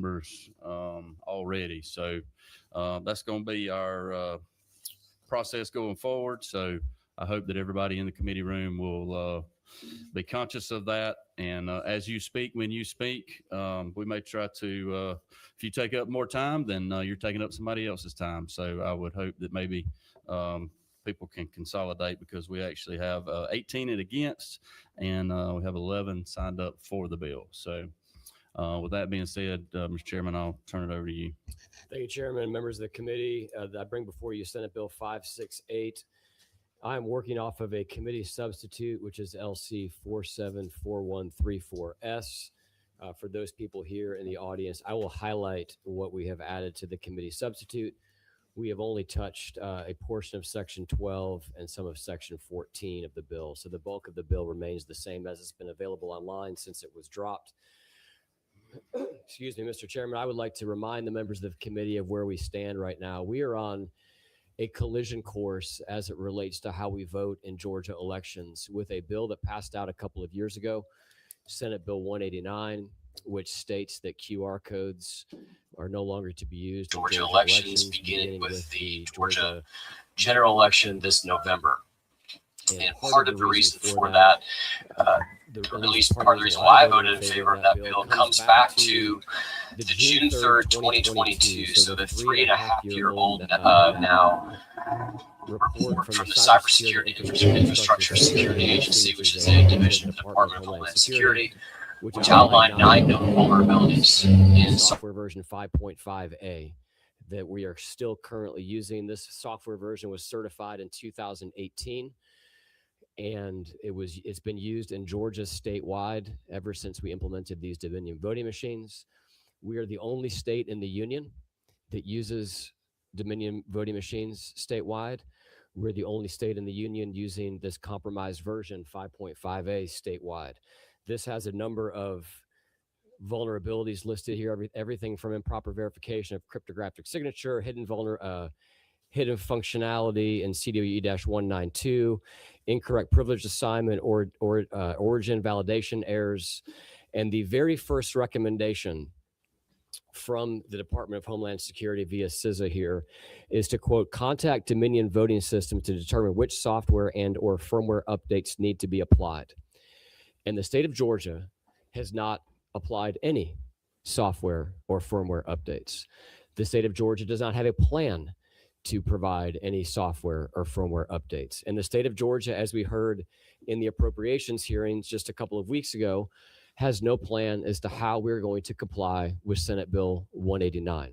members already. So that's going to be our process going forward. So I hope that everybody in the committee room will be conscious of that. And as you speak, when you speak, we may try to, if you take up more time, then you're taking up somebody else's time. So I would hope that maybe people can consolidate, because we actually have 18 and against, and we have 11 signed up for the bill. So with that being said, Mr. Chairman, I'll turn it over to you. Thank you, Chairman. Members of the committee, I bring before you Senate Bill 568. I'm working off of a committee substitute, which is LC 474134S. For those people here in the audience, I will highlight what we have added to the committee substitute. We have only touched a portion of Section 12 and some of Section 14 of the bill. So the bulk of the bill remains the same as it's been available online since it was dropped. Excuse me, Mr. Chairman, I would like to remind the members of the committee of where we stand right now. We are on a collision course as it relates to how we vote in Georgia elections with a bill that passed out a couple of years ago, Senate Bill 189, which states that QR codes are no longer to be used in Georgia elections, beginning with the Georgia general election this November. And part of the reason for that, at least part of the reason why I voted in favor of that bill, comes back to the June 3rd, 2022, so the 3.5-year-old now report from the Cybersecurity Infrastructure Security Agency, which is a division of the Department of Homeland Security, which outlined 9 known vulnerabilities in software version 5.5A that we are still currently using. This software version was certified in 2018. And it's been used in Georgia statewide ever since we implemented these Dominion voting machines. We are the only state in the union that uses Dominion voting machines statewide. We're the only state in the union using this compromised version 5.5A statewide. This has a number of vulnerabilities listed here, everything from improper verification of cryptographic signature, hidden functionality in CWE-192, incorrect privilege assignment or origin validation errors. And the very first recommendation from the Department of Homeland Security via CISA here is to, quote, contact Dominion voting system to determine which software and or firmware updates need to be applied. And the state of Georgia has not applied any software or firmware updates. The state of Georgia does not have a plan to provide any software or firmware updates. And the state of Georgia, as we heard in the appropriations hearings just a couple of weeks ago, has no plan as to how we're going to comply with Senate Bill 189.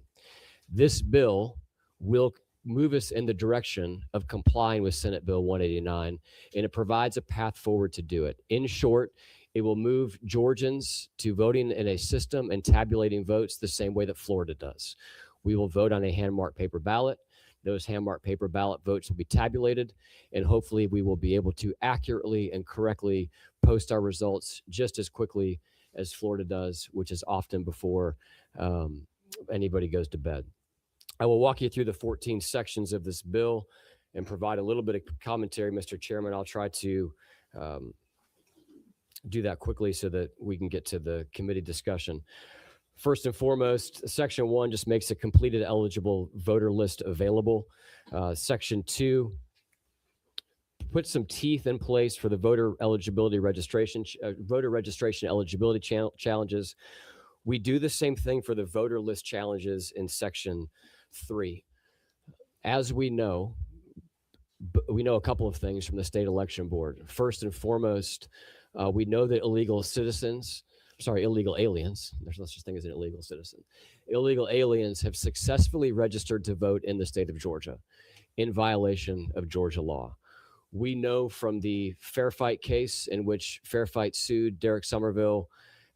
This bill will move us in the direction of complying with Senate Bill 189, and it provides a path forward to do it. In short, it will move Georgians to voting in a system and tabulating votes the same way that Florida does. We will vote on a hand-marked paper ballot. Those hand-marked paper ballot votes will be tabulated, and hopefully we will be able to accurately and correctly post our results just as quickly as Florida does, which is often before anybody goes to bed. I will walk you through the 14 sections of this bill and provide a little bit of commentary, Mr. Chairman. I'll try to do that quickly so that we can get to the committee discussion. First and foremost, Section 1 just makes a completed eligible voter list available. Section 2 puts some teeth in place for the voter registration eligibility challenges. We do the same thing for the voter list challenges in Section 3. As we know a couple of things from the state election board. First and foremost, we know that illegal aliens, there's no such thing as an illegal citizen. Illegal aliens have successfully registered to vote in the state of Georgia in violation of Georgia law. We know from the Fair Fight case in which Fair Fight sued Derek Somerville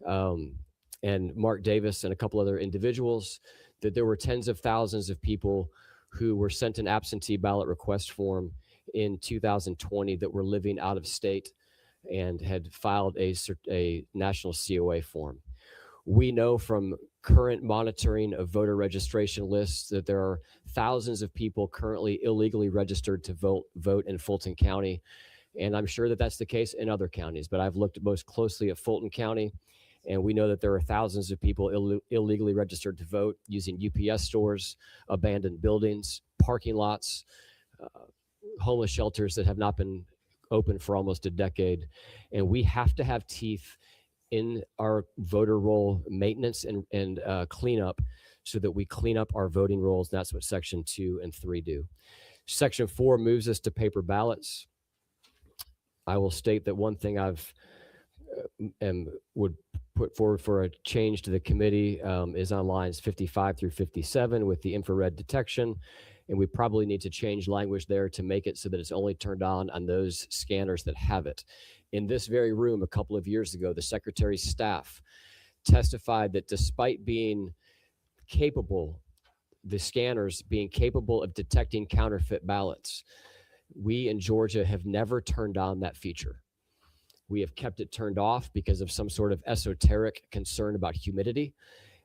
and Mark Davis and a couple other individuals that there were tens of thousands of people who were sent an absentee ballot request form in 2020 that were living out of state and had filed a national COA form. We know from current monitoring of voter registration lists that there are thousands of people currently illegally registered to vote in Fulton County. And I'm sure that that's the case in other counties, but I've looked most closely at Fulton County, And we know that there are thousands of people illegally registered to vote using UPS stores, abandoned buildings, parking lots, homeless shelters that have not been open for almost a decade. And we have to have teeth in our voter roll maintenance and cleanup so that we clean up our voting rolls. And that's what Section 2 and 3 do. Section 4 moves us to paper ballots. I will state that one thing I've would put forward for a change to the committee is on lines 55 through 57 with the infrared detection. And we probably need to change language there to make it so that it's only turned on those scanners that have it. In this very room a couple of years ago, the Secretary's staff testified that despite being capable, the scanners being capable of detecting counterfeit ballots, we in Georgia have never turned on that feature. We have kept it turned off because of some sort of esoteric concern about humidity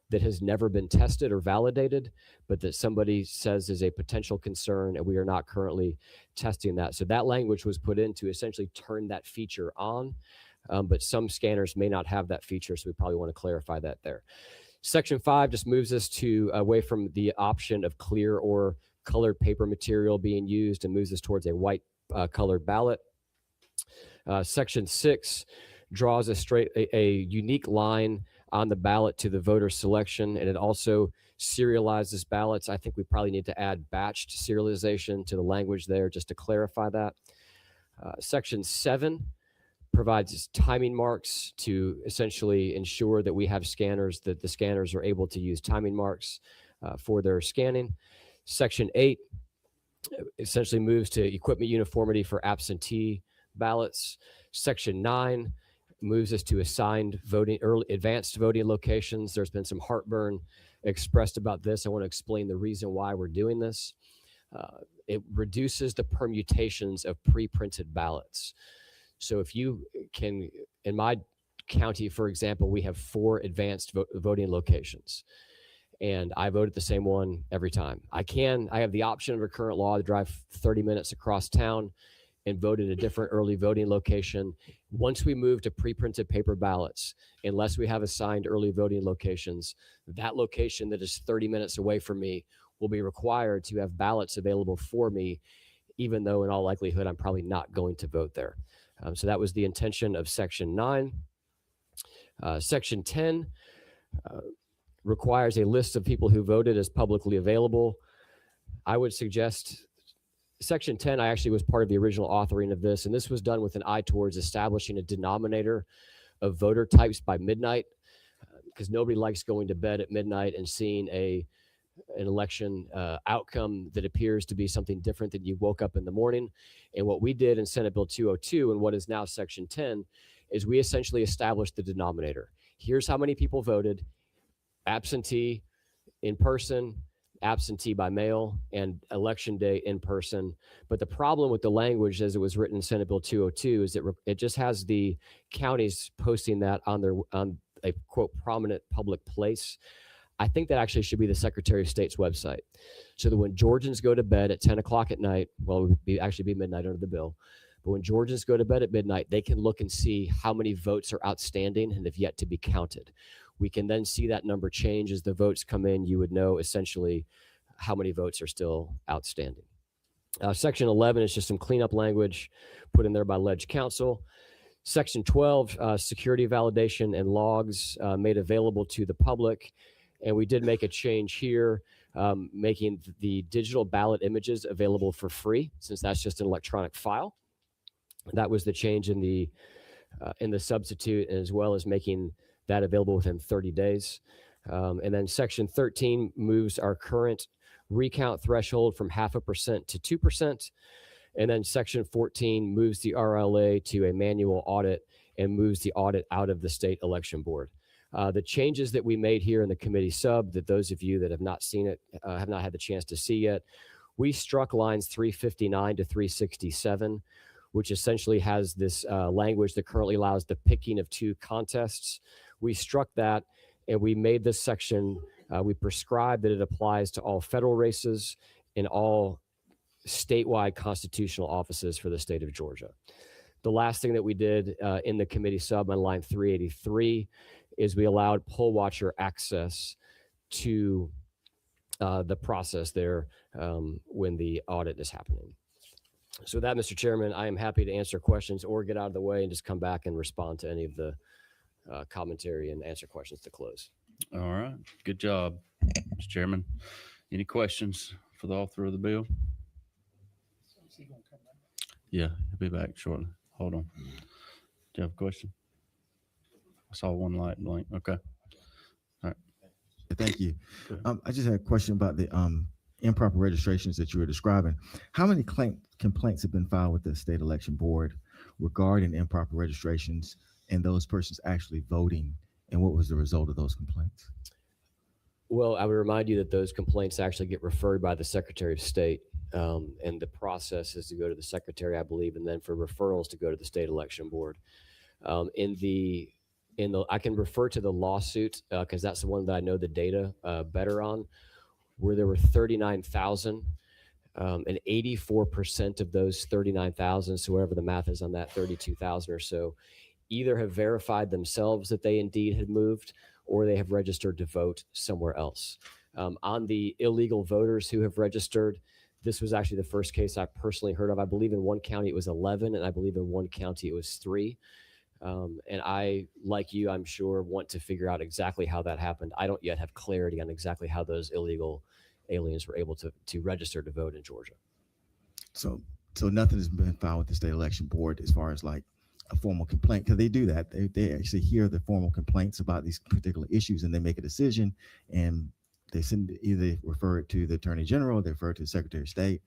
that has never been tested or validated, but that somebody says is a potential concern, and we are not currently testing that. So that language was put in to essentially turn that feature on, but some scanners may not have that feature, so we probably want to clarify that there. Section 5 just moves us to away from the option of clear or colored paper material being used and moves us towards a white colored ballot. Section 6 draws a unique line on the ballot to the voter selection, and it also serializes ballots. I think we probably need to add batched serialization to the language there just to clarify that. Section 7 provides timing marks to essentially ensure that we have scanners, that the scanners are able to use timing marks for their scanning. Section 8 essentially moves to equipment uniformity for absentee ballots. Section 9 moves us to assigned voting, advanced voting locations. There's been some heartburn expressed about this. I want to explain the reason why we're doing this. It reduces the permutations of pre-printed ballots. So if you can, in my county, for example, we have 4 advanced voting locations, and I vote at the same one every time. I have the option under current law to drive 30 minutes across town and vote at a different early voting location. Once we move to pre-printed paper ballots, unless we have assigned early voting locations, that location that is 30 minutes away from me will be required to have ballots available for me, even though in all likelihood, I'm probably not going to vote there. So that was the intention of Section 9. Section 10 requires a list of people who voted as publicly available. I would suggest Section 10, I actually was part of the original authoring of this, and this was done with an eye towards establishing a denominator of voter types by midnight, because nobody likes going to bed at midnight and seeing an election outcome that appears to be something different than you woke up in the morning. And what we did in Senate Bill 202 and what is now Section 10 is we essentially established the denominator. Here's how many people voted: absentee, in person, absentee by mail, and election day in person. But the problem with the language as it was written in Senate Bill 202 is that it just has the counties posting that on a quote prominent public place. I think that actually should be the Secretary of State's website, so that when Georgians go to bed at 10 o'clock at night, well, it would actually be midnight under the bill, but when Georgians go to bed at midnight, they can look and see how many votes are outstanding and have yet to be counted. We can then see that number change as the votes come in. You would know essentially how many votes are still outstanding. Section 11 is just some cleanup language put in there by Ledge Council. Section 12, security validation and logs made available to the public. And we did make a change here, making the digital ballot images available for free, since that's just an electronic file. That was the change in the substitute, as well as making that available within 30 days. And then Section 13 moves our current recount threshold from 0.5% to 2%. And then Section 14 moves the RLA to a manual audit and moves the audit out of the state election board. The changes that we made here in the committee sub, that those of you that have not seen it, have not had the chance to see yet, we struck lines 359 to 367, which essentially has this language that currently allows the picking of 2 contests. We struck that, and we made this section, we prescribed that it applies to all federal races and all statewide constitutional offices for the state of Georgia. The last thing that we did in the committee sub on line 383 is we allowed poll watcher access to the process there when the audit is happening. So with that, Mr. Chairman, I am happy to answer questions or get out of the way and just come back and respond to any of the commentary and answer questions to close. All right. Good job, Mr. Chairman. Any questions for the author of the bill? Yeah, he'll be back shortly. Hold on. Do you have a question? I saw one light blank. Okay. Thank you. I just had a question about the improper registrations that you were describing. How many complaints have been filed with the state election board regarding improper registrations and those persons actually voting? And what was the result of those complaints? Well, I would remind you that those complaints actually get referred by the Secretary of State, and the process is to go to the Secretary, I believe, and then for referrals to go to the state election board. I can refer to the lawsuit because that's the one that I know the data better on, where there were 39,000 and 84% of those 39,000, so whatever the math is on that, 32,000 or so, either have verified themselves that they indeed had moved or they have registered to vote somewhere else. On the illegal voters who have registered, this was actually the first case I personally heard of. I believe in one county it was 11, and I believe in one county it was 3. And I, like you, I'm sure, want to figure out exactly how that happened. I don't yet have clarity on exactly how those illegal aliens were able to register to vote in Georgia. So nothing has been filed with the state election board as far as like a formal complaint, because they do that. They actually hear the formal complaints about these particular issues and they make a decision and they either refer it to the attorney general, they refer it to the secretary of state.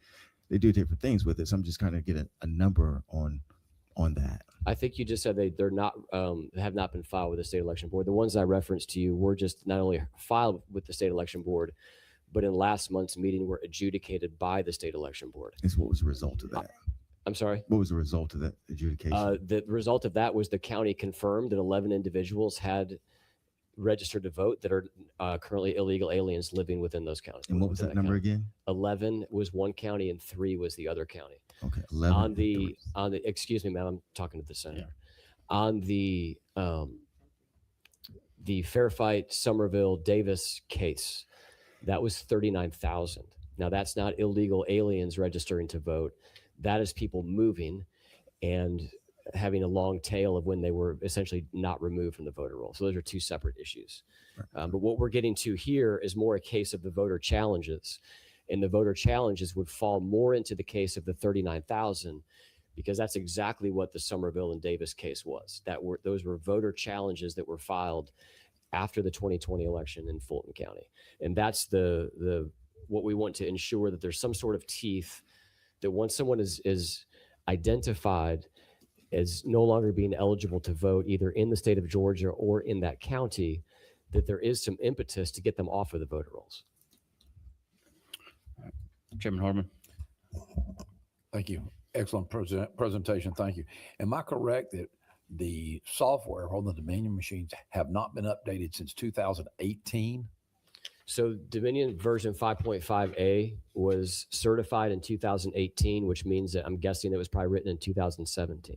They do different things with it. So I'm just kind of getting a number on that. I think you just said they're not have not been filed with the state election board. The ones I referenced to you were just not only filed with the state election board, but in last month's meeting were adjudicated by the state election board. What was the result of that? I'm sorry? What was the result of that adjudication? The result of that was the county confirmed that 11 individuals had registered to vote that are currently illegal aliens living within those counties. And what was that number again? 11 was one county and 3 was the other county. Okay. 11 on the excuse me, ma'am, I'm talking to the senator. Yeah. On the Fairfight Somerville Davis case, that was 39,000. Now that's not illegal aliens registering to vote. That is people moving and having a long tail of when they were essentially not removed from the voter roll. So those are two separate issues. But what we're getting to here is more a case of the voter challenges. And the voter challenges would fall more into the case of the 39,000 because that's exactly what the Somerville and Davis case was. Those were voter challenges that were filed after the 2020 election in Fulton County. And that's what we want to ensure, that there's some sort of teeth, that once someone is identified as no longer being eligible to vote either in the state of Georgia or in that county, that there is some impetus to get them off of the voter rolls. Chairman Harmon. Thank you. Excellent presentation. Thank you. Am I correct that the software on the Dominion machines have not been updated since 2018? So Dominion version 5.5A was certified in 2018, which means that I'm guessing it was probably written in 2017.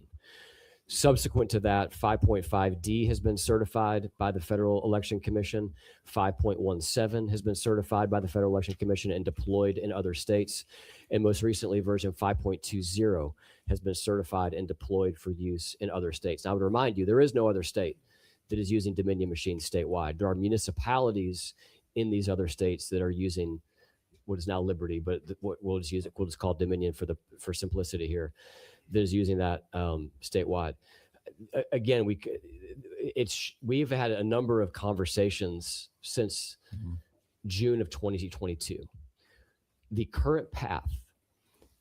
Subsequent to that, 5.5D has been certified by the Federal Election Commission. 5.17 has been certified by the Federal Election Commission and deployed in other states. And most recently, version 5.20 has been certified and deployed for use in other states. Now, I would remind you, there is no other state that is using Dominion machines statewide. There are municipalities in these other states that are using what is now Liberty, but we'll just call Dominion for simplicity here, that is using that statewide. Again, we've had a number of conversations since June of 2022. The current path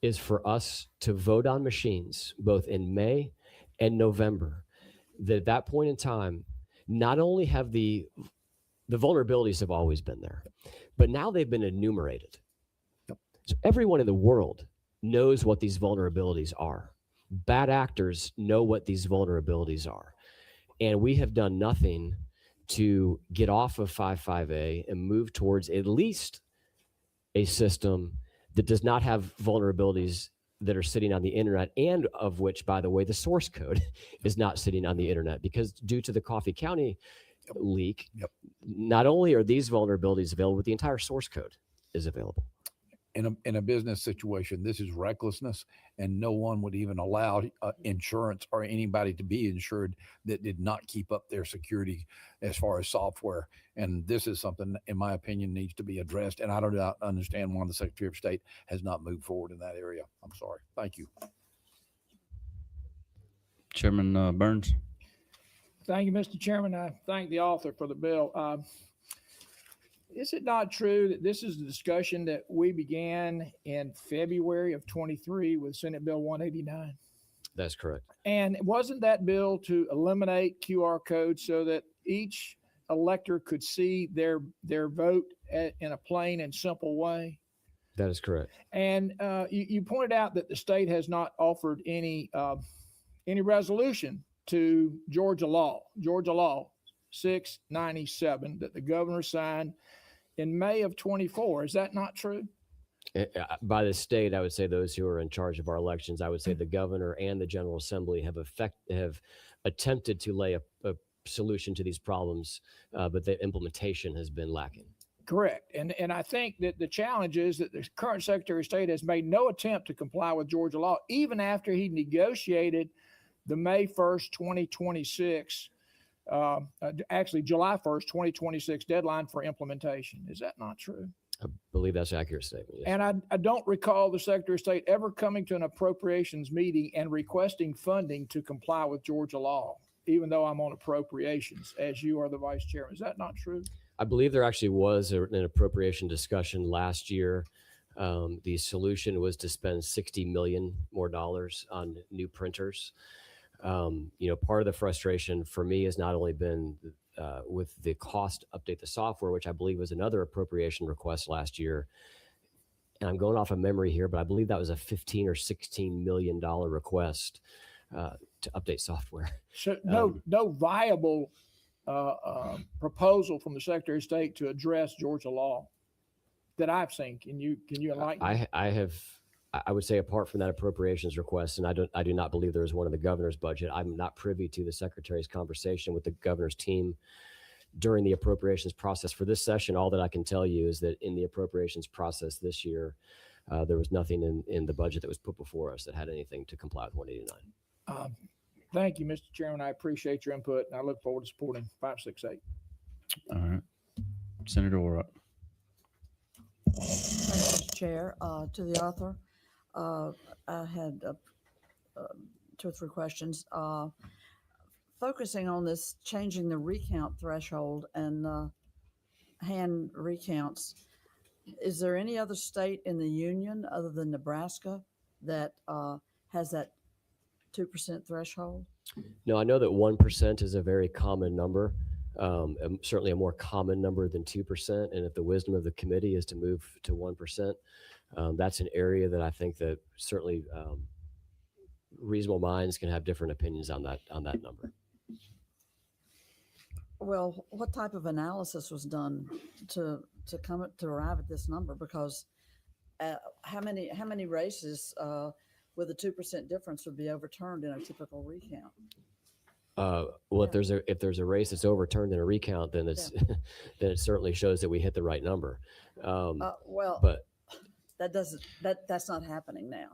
is for us to vote on machines both in May and November. That at that point in time, not only have the vulnerabilities have always been there, but now they've been enumerated. Yep. So everyone in the world knows what these vulnerabilities are. Bad actors know what these vulnerabilities are. And we have done nothing to get off of 5.5A and move towards at least a system that does not have vulnerabilities that are sitting on the internet, and of which, by the way, the source code is not sitting on the internet, because due to the Coffee County leak. Yep. Not only are these vulnerabilities available, but the entire source code is available. In a business situation, this is recklessness, and no one would even allow insurance or anybody to be insured that did not keep up their security as far as software. And this is something, in my opinion, needs to be addressed. And I don't understand why the Secretary of State has not moved forward in that area. I'm sorry. Thank you. Chairman Burns. Thank you, Mr. Chairman. I thank the author for the bill. Is it not true that this is the discussion that we began in February of 23 with Senate Bill 189? That's correct. And wasn't that bill to eliminate QR codes so that each elector could see their vote in a plain and simple way? That is correct. And you pointed out that the state has not offered any resolution to Georgia Law 697 that the governor signed in May of 24. Is that not true? By the state, I would say those who are in charge of our elections, I would say the governor and the General Assembly have attempted to lay a solution to these problems, but the implementation has been lacking. Correct. And I think that the challenge is that the current Secretary of State has made no attempt to comply with Georgia law, even after he negotiated the May 1st, 2026, actually July 1st, 2026 deadline for implementation. Is that not true? I believe that's an accurate statement. Yes. And I don't recall the Secretary of State ever coming to an appropriations meeting and requesting funding to comply with Georgia law, even though I'm on appropriations, as you are the vice chairman. Is that not true? I believe there actually was an appropriation discussion last year. The solution was to spend $60 million more on new printers. Part of the frustration for me has not only been with the cost to update the software, which I believe was another appropriation request last year. And I'm going off of memory here, but I believe that was a $15 or $16 million request to update software. So no viable proposal from the Secretary of State to address Georgia law that I've seen. Can you enlighten me? I would say apart from that appropriations request, and I do not believe there was one in the governor's budget. I'm not privy to the secretary's conversation with the governor's team during the appropriations process for this session. All that I can tell you is that in the appropriations process this year, there was nothing in the budget that was put before us that had anything to comply with 189. Thank you, Mr. Chairman. I appreciate your input, and I look forward to supporting 568. All right. Senator Orrock. Thank you, Mr. Chair. To the author, I had 2 or 3 questions. Focusing on this, changing the recount threshold and hand recounts, is there any other state in the union other than Nebraska that has that 2% threshold? No, I know that 1% is a very common number, certainly a more common number than 2%. And if the wisdom of the committee is to move to 1%, that's an area that I think that certainly reasonable minds can have different opinions on that number. Well, what type of analysis was done to arrive at this number? Because how many races with a 2% difference would be overturned in a typical recount? Well, if there's a race that's overturned in a recount, then then it certainly shows that we hit the right number. But that's not happening now.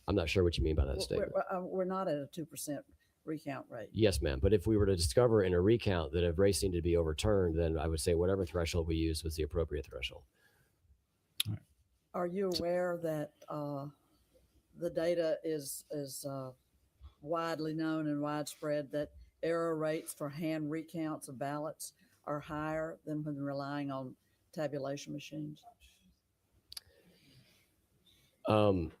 I'm not sure what you mean by that statement. We're not at a 2% recount rate. Yes, ma'am. But if we were to discover in a recount that a race needed to be overturned, then I would say whatever threshold we use was the appropriate threshold. Are you aware that the data is widely known and widespread that error rates for hand recounts of ballots are higher than when relying on tabulation machines? Can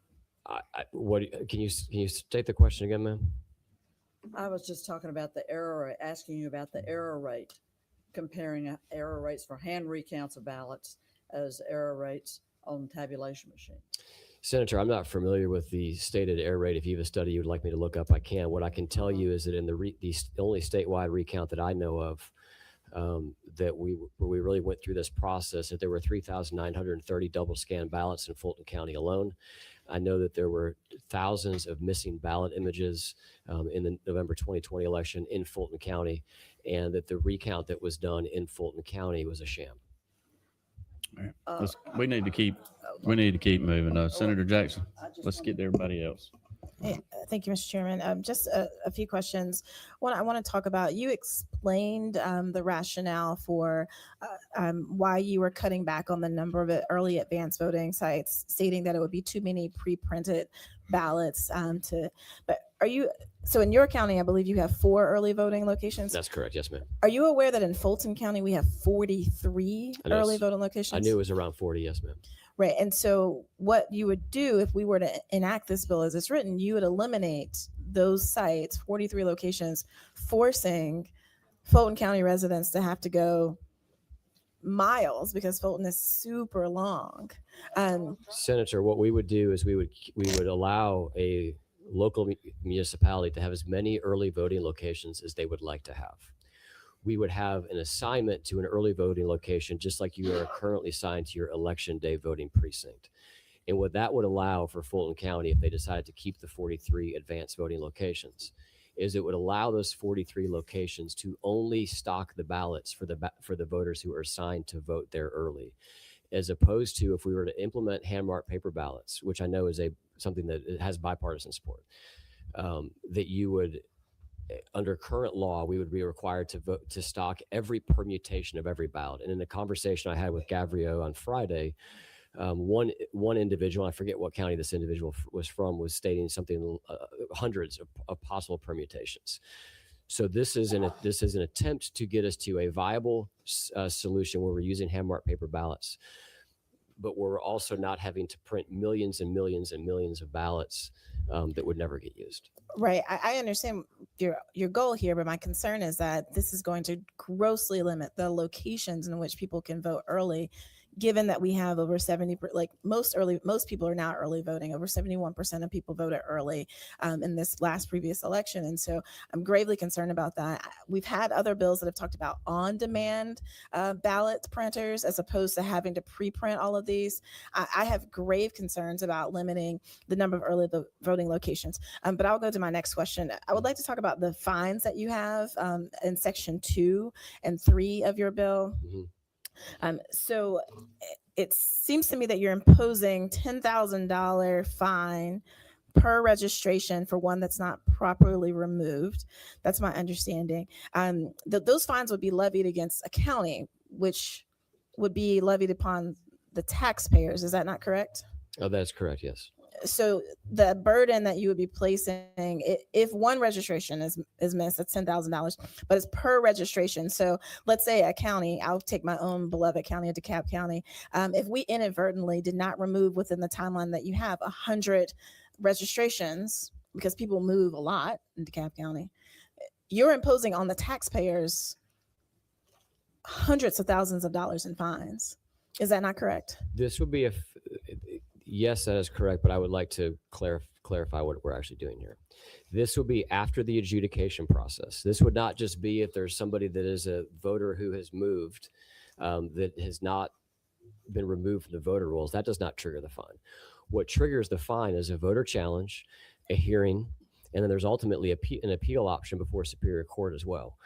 you state the question again, ma'am? I was just talking about the error rate, asking you about the error rate, comparing error rates for hand recounts of ballots as error rates on tabulation machines. Senator, I'm not familiar with the stated error rate. If you have a study you'd like me to look up, I can. What I can tell you is that in the only statewide recount that I know of, that we really went through this process, that there were 3,930 double scan ballots in Fulton County alone. I know that there were thousands of missing ballot images in the November 2020 election in Fulton County, and that the recount that was done in Fulton County was a sham. We need to keep moving. Senator Jackson, let's get to everybody else. Hey, thank you, Mr. Chairman. Just a few questions. One, I want to talk about, you explained the rationale for why you were cutting back on the number of early advance voting sites, stating that it would be too many pre-printed ballots but are you, so in your county, I believe you have 4 early voting locations? That's correct. Yes, ma'am. Are you aware that in Fulton County, we have 43 early voting locations? I knew it was around 40. Yes, ma'am. Right. And so what you would do if we were to enact this bill as it's written, you would eliminate those sites, 43 locations, forcing Fulton County residents to have to go miles because Fulton is super long. Senator, what we would do is we would allow a local municipality to have as many early voting locations as they would like to have. We would have an assignment to an early voting location, just like you are currently assigned to your election day voting precinct. And what that would allow for Fulton County, if they decided to keep the 43 advanced voting locations, is it would allow those 43 locations to only stock the ballots for the voters who are assigned to vote there early, as opposed to if we were to implement hand-marked paper ballots, which I know is something that has bipartisan support, that you would, under current law, we would be required to vote to stock every permutation of every ballot. And in the conversation I had with Gavrio on Friday, one individual, I forget what county this individual was from, was stating something hundreds of possible permutations. So this is an attempt to get us to a viable solution where we're using hand-marked paper ballots, but we're also not having to print millions and millions and millions of ballots that would never get used. Right. I understand your goal here, but my concern is that this is going to grossly limit the locations in which people can vote early, given that we have over 70, like most people are now early voting. Over 71% of people voted early in this previous election. And so I'm gravely concerned about that. We've had other bills that have talked about on-demand ballot printers as opposed to having to pre-print all of these. I have grave concerns about limiting the number of early voting locations. But I'll go to my next question. I would like to talk about the fines that you have in section 2 and 3 of your bill. Mm-hmm. So it seems to me that you're imposing $10,000 fine per registration for one that's not properly removed. That's my understanding. Those fines would be levied against a county, which would be levied upon the taxpayers. Is that not correct? Oh, that's correct. Yes. So the burden that you would be placing, if one registration is missed, that's $10,000, but it's per registration. So let's say a county, I'll take my own beloved county of DeKalb County. If we inadvertently did not remove within the timeline that you have 100 registrations, because people move a lot in DeKalb County, you're imposing on the taxpayers hundreds of thousands of dollars in fines. Is that not correct? This would be yes, that is correct, but I would like to clarify what we're actually doing here. This will be after the adjudication process. This would not just be if there's somebody that is a voter who has moved that has not been removed from the voter rolls. That does not trigger the fine. What triggers the fine is a voter challenge, a hearing, and then there's ultimately an appeal option before Superior Court as well.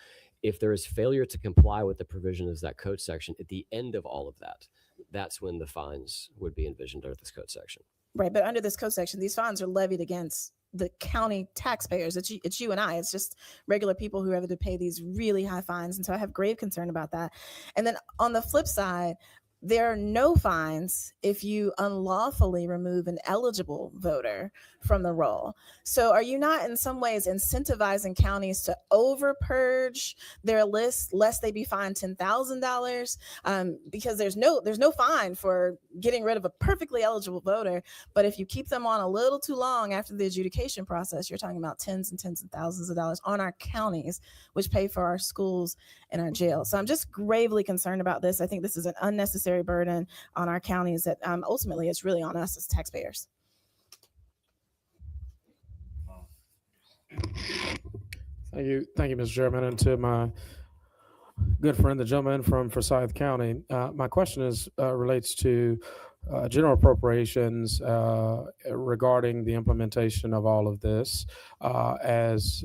If there is failure to comply with the provisions of that code section, at the end of all of that, that's when the fines would be envisioned under this code section. Right, but under this code section, these fines are levied against the county taxpayers. It's you and I. It's just regular people who have to pay these really high fines. And so I have grave concern about that. And then on the flip side, there are no fines if you unlawfully remove an eligible voter from the roll. So are you not in some ways incentivizing counties to over purge their list lest they be fined $10,000? Because there's no fine for getting rid of a perfectly eligible voter. But if you keep them on a little too long after the adjudication process, you're talking about tens and tens of thousands of dollars on our counties, which pay for our schools and our jails. So I'm just gravely concerned about this. I think this is an unnecessary burden on our counties that ultimately it's really on us as taxpayers. Thank you, Mr. Chairman. And to my Good friend, the gentleman from Forsyth County. My question is relates to general appropriations regarding the implementation of all of this. As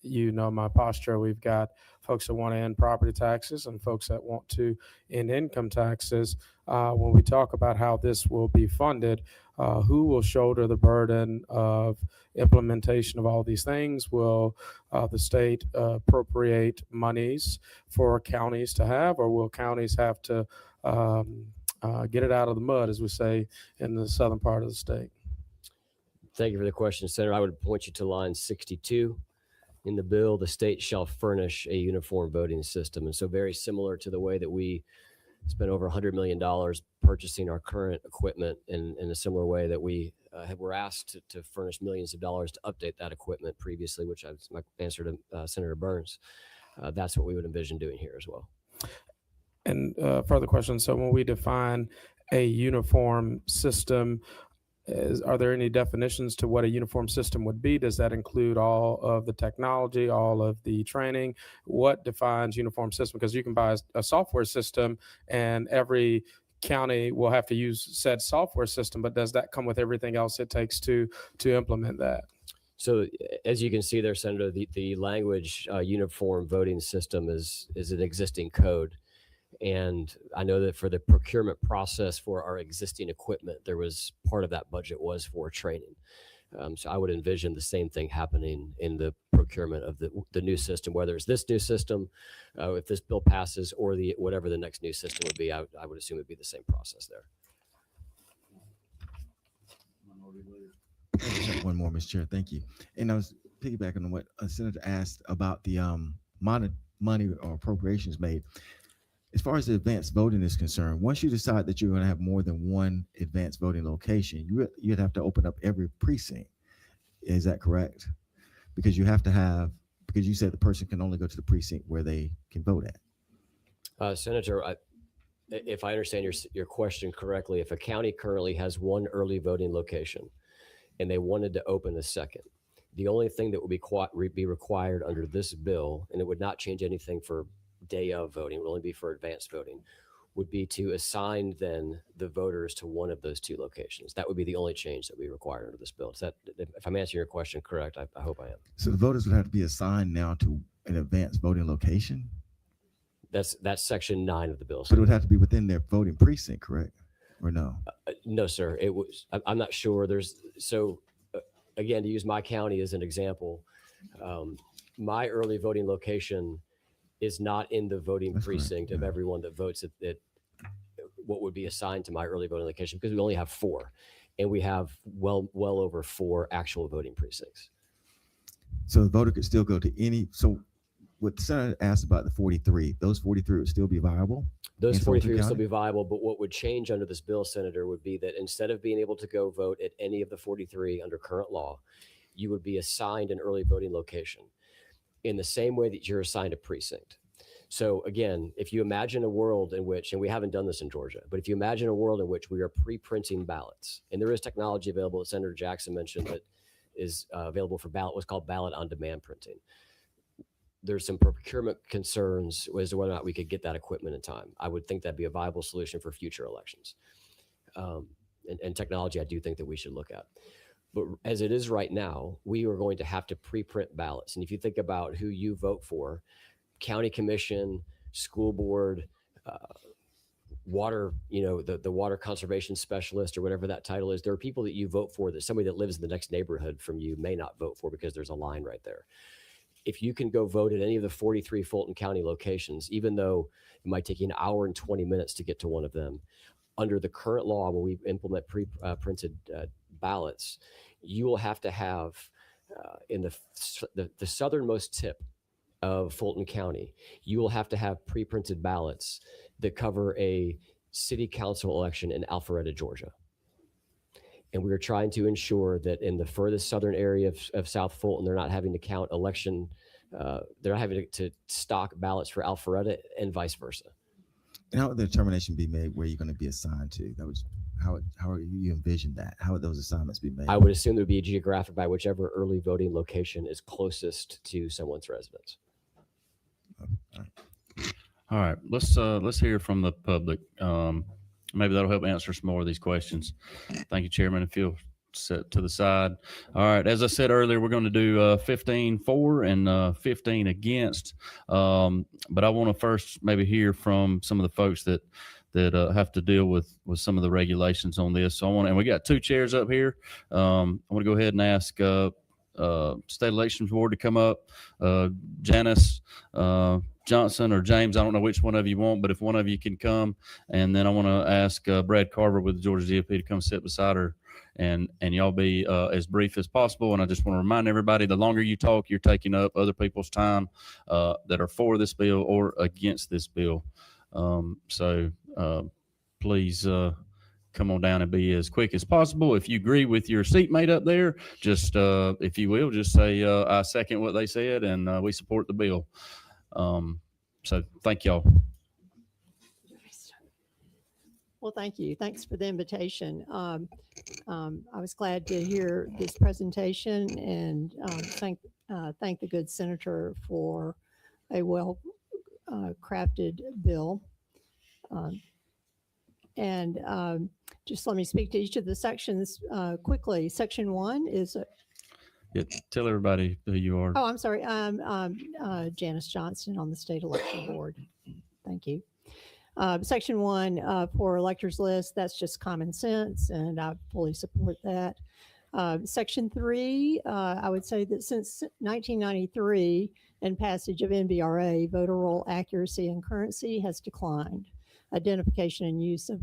you know, my posture, we've got folks that want to end property taxes and folks that want to end income taxes. When we talk about how this will be funded, who will shoulder the burden of implementation of all these things? Will the state appropriate monies for counties to have, or will counties have to get it out of the mud, as we say in the southern part of the state? Thank you for the question, Senator. I would point you to line 62 in the bill. The state shall furnish a uniform voting system. And so very similar to the way that we spent over $100 million purchasing our current equipment, in a similar way that we were asked to furnish millions of dollars to update that equipment previously, which was my answer to Senator Burns. That's what we would envision doing here as well. And further question. So when we define a uniform system, are there any definitions to what a uniform system would be? Does that include all of the technology, all of the training? What defines uniform system? Because you can buy a software system and every county will have to use said software system, but does that come with everything else it takes to implement that? So as you can see there, Senator, the language uniform voting system is an existing code. And I know that for the procurement process for our existing equipment, there was part of that budget was for training. So I would envision the same thing happening in the procurement of the new system, whether it's this new system, if this bill passes, or whatever the next new system would be. I would assume it'd be the same process there. One more, Mr. Chair. Thank you. And I was piggybacking on what a senator asked about the money or appropriations made. As far as the advanced voting is concerned, once you decide that you're going to have more than one advanced voting location, you'd have to open up every precinct. Is that correct? Because you have to have, because you said the person can only go to the precinct where they can vote at. Senator, if I understand your question correctly, if a county currently has one early voting location and they wanted to open a second, the only thing that would be required under this bill, and it would not change anything for day of voting, will only be for advanced voting, would be to assign then the voters to one of those two locations. That would be the only change that we require under this bill. Is that, if I'm answering your question correct, I hope I am. So the voters would have to be assigned now to an advanced voting location? That's section 9 of the bill. But it would have to be within their voting precinct, correct? Or no? No, sir. It was. I'm not sure. Again, to use my county as an example, my early voting location is not in the voting precinct of everyone that votes at what would be assigned to my early voting location, because we only have 4, and we have well over 4 actual voting precincts. So the voter could still go to any. So what the senator asked about the 43, those 43 would still be viable? Those 43 would still be viable, but what would change under this bill, Senator, would be that instead of being able to go vote at any of the 43 under current law, you would be assigned an early voting location in the same way that you're assigned a precinct. So again, if you imagine a world in which, and we haven't done this in Georgia, but if you imagine a world in which we are pre-printing ballots, and there is technology available that Senator Jackson mentioned that is available for what's called ballot on demand printing. There's some procurement concerns as to whether or not we could get that equipment in time. I would think that'd be a viable solution for future elections. And technology, I do think that we should look at. But as it is right now, we are going to have to pre-print ballots. And if you think about who you vote for, county commission, school board, water, the water conservation specialist or whatever that title is, there are people that you vote for that somebody that lives in the next neighborhood from you may not vote for because there's a line right there. If you can go vote at any of the 43 Fulton County locations, even though it might take you an hour and 20 minutes to get to one of them, under the current law, when we implement pre-printed ballots, you will have to have in the southernmost tip of Fulton County, you will have to have pre-printed ballots that cover a city council election in Alpharetta, Georgia. And we are trying to ensure that in the furthest southern area of South Fulton, they're not having to count election, they're not having to stock ballots for Alpharetta and vice versa. And how would the determination be made where you're going to be assigned to? That was how you envision that? How would those assignments be made? I would assume there would be a geographic by whichever early voting location is closest to someone's residence. All right. All right, let's hear from the public. Maybe that'll help answer some more of these questions. Thank you, Chairman. If you'll set to the side. All right, as I said earlier, we're going to do 15 for and 15 against. But I want to first maybe hear from some of the folks that have to deal with some of the regulations on this. So and we got two chairs up here. I want to go ahead and ask State Elections Board to come up. Janice Johnson or James, I don't know which one of you want, but if one of you can come, and then I want to ask Brad Carver with the Georgia GOP to come sit beside her, and y'all be as brief as possible. And I just want to remind everybody, the longer you talk, you're taking up other people's time that are for this bill or against this bill. So please come on down and be as quick as possible. If you agree with your seatmate up there, just if you will, just say I second what they said, and we support the bill. So thank y'all. Well, thank you. Thanks for the invitation. I was glad to hear this presentation, and thank the good senator for a well crafted bill. Just let me speak to each of the sections quickly. Section 1 is Yeah, tell everybody who you are. Oh, I'm sorry. Janice Johnson on the State Election Board. Thank you. Section 1 for electors list, that's just common sense, and I fully support that. Section 3, I would say that since 1993 and passage of NBRA, voter roll accuracy and currency has declined. Identification and use of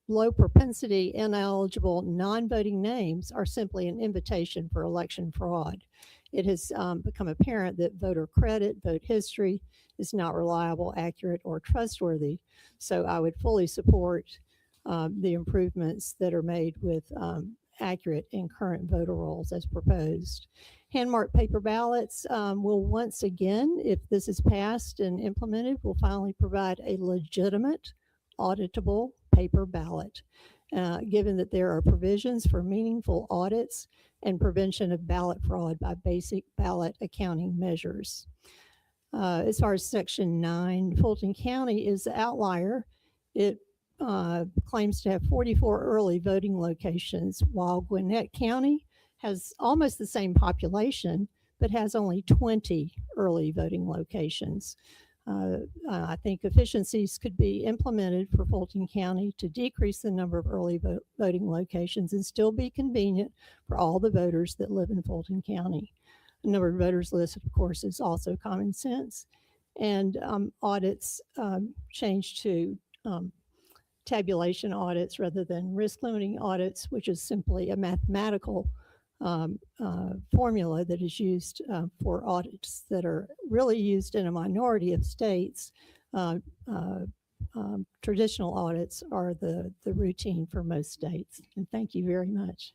low propensity ineligible non-voting names are simply an invitation for election fraud. It has become apparent that voter credit, vote history is not reliable, accurate, or trustworthy. So I would fully support the improvements that are made with accurate and current voter rolls as proposed. Hand-marked paper ballots will once again, if this is passed and implemented, will finally provide a legitimate, auditable paper ballot, given that there are provisions for meaningful audits and prevention of ballot fraud by basic ballot accounting measures. As far as Section 9, Fulton County is the outlier. It claims to have 44 early voting locations, while Gwinnett County has almost the same population, but has only 20 early voting locations. I think efficiencies could be implemented for Fulton County to decrease the number of early voting locations and still be convenient for all the voters that live in Fulton County. The number of voters list, of course, is also common sense. And audits changed to tabulation audits rather than risk limiting audits, which is simply a mathematical formula that is used for audits that are really used in a minority of states. Traditional audits are the routine for most states. And thank you very much.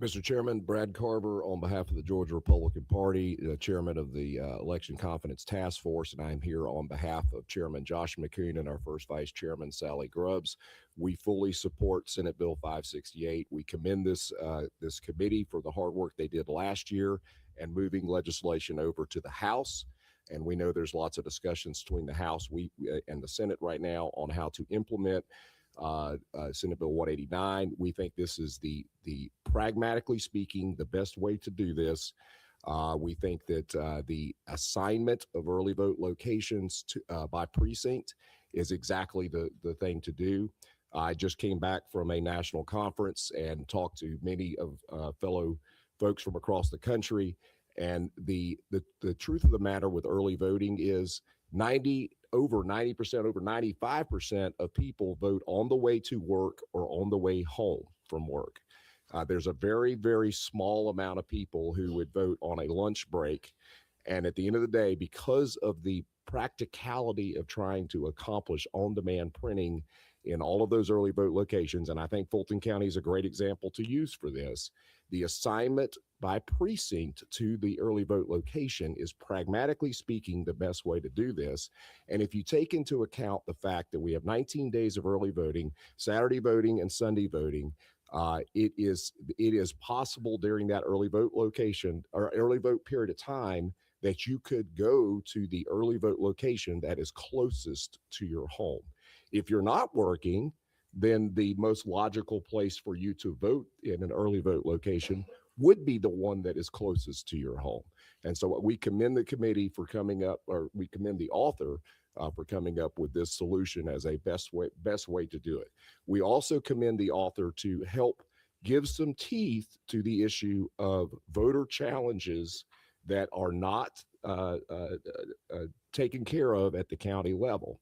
Mr. Chairman, Brad Carver on behalf of the Georgia Republican Party, chairman of the Election Confidence Task Force, and I'm here on behalf of Chairman Josh McCoon and our first Vice Chairman, Sally Grubbs. We fully support Senate Bill 568. We commend this committee for the hard work they did last year and moving legislation over to the House. And we know there's lots of discussions between the House and the Senate right now on how to implement Senate Bill 189. We think this is the pragmatically speaking, the best way to do this. We think that the assignment of early vote locations by precinct is exactly the thing to do. I just came back from a national conference and talked to many of fellow folks from across the country. And the truth of the matter with early voting is over 90%, over 95% of people vote on the way to work or on the way home from work. There's a very, very small amount of people who would vote on a lunch break. And at the end of the day, because of the practicality of trying to accomplish on-demand printing in all of those early vote locations, and I think Fulton County is a great example to use for this, the assignment by precinct to the early vote location is pragmatically speaking the best way to do this. And if you take into account the fact that we have 19 days of early voting, Saturday voting and Sunday voting, it is possible during that early vote location or early vote period of time that you could go to the early vote location that is closest to your home. If you're not working, then the most logical place for you to vote in an early vote location would be the one that is closest to your home. And so we commend the committee for coming up, or we commend the author for coming up with this solution as a best way to do it. We also commend the author to help give some teeth to the issue of voter challenges that are not taken care of at the county level.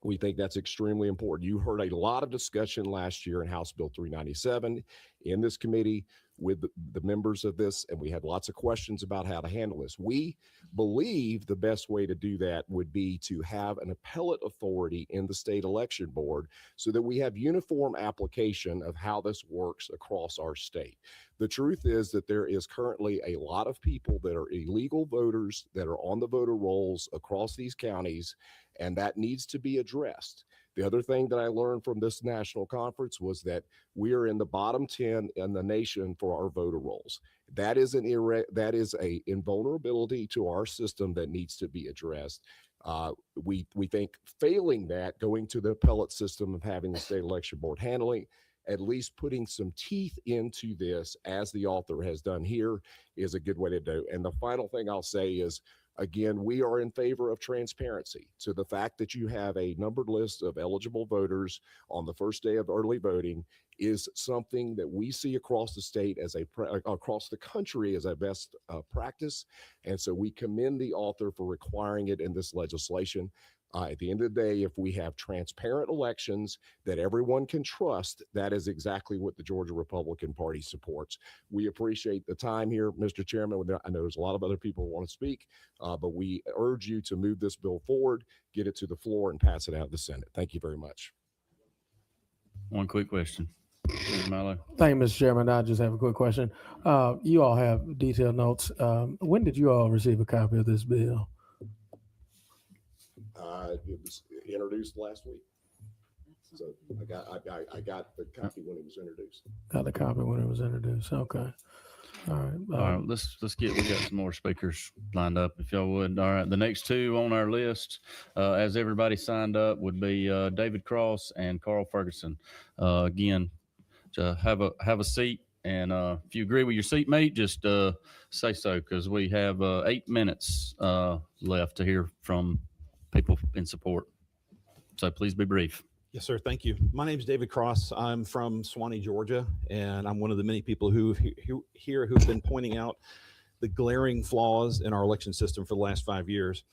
We think that's extremely important. You heard a lot of discussion last year in House Bill 397 in this committee with the members of this, and we had lots of questions about how to handle this. We believe the best way to do that would be to have an appellate authority in the state election board so that we have uniform application of how this works across our state. The truth is that there is currently a lot of people that are illegal voters that are on the voter rolls across these counties, and that needs to be addressed. The other thing that I learned from this national conference was that we are in the bottom 10 in the nation for our voter rolls. That is a invulnerability to our system that needs to be addressed. We think failing that, going to the appellate system of having the state election board handling, at least putting some teeth into this, as the author has done here, is a good way to do. And the final thing I'll say is, again, we are in favor of transparency. So the fact that you have a numbered list of eligible voters on the first day of early voting is something that we see across the state across the country as a best practice. And so we commend the author for requiring it in this legislation. At the end of the day, if we have transparent elections that everyone can trust, that is exactly what the Georgia Republican Party supports. We appreciate the time here, Mr. Chairman. I know there's a lot of other people who want to speak, but we urge you to move this bill forward, get it to the floor, and pass it out of the Senate. Thank you very much. One quick question. Milo. Thank you, Mr. Chairman. I just have a quick question. You all have detailed notes. When did you all receive a copy of this bill? It was introduced last week, so I got the copy when it was introduced. Got the copy when it was introduced. Okay. All right. All right, we got some more speakers lined up, if y'all would. All right, the next two on our list, as everybody signed up, would be David Cross and Carl Ferguson. Again, to have a seat, and if you agree with your seatmate, just say so, because we have 8 minutes left to hear from people in support. So please be brief. Yes, sir. Thank you. My name is David Cross. I'm from Suwanee, Georgia, and I'm one of the many people who've been pointing out the glaring flaws in our election system for the last 5 years.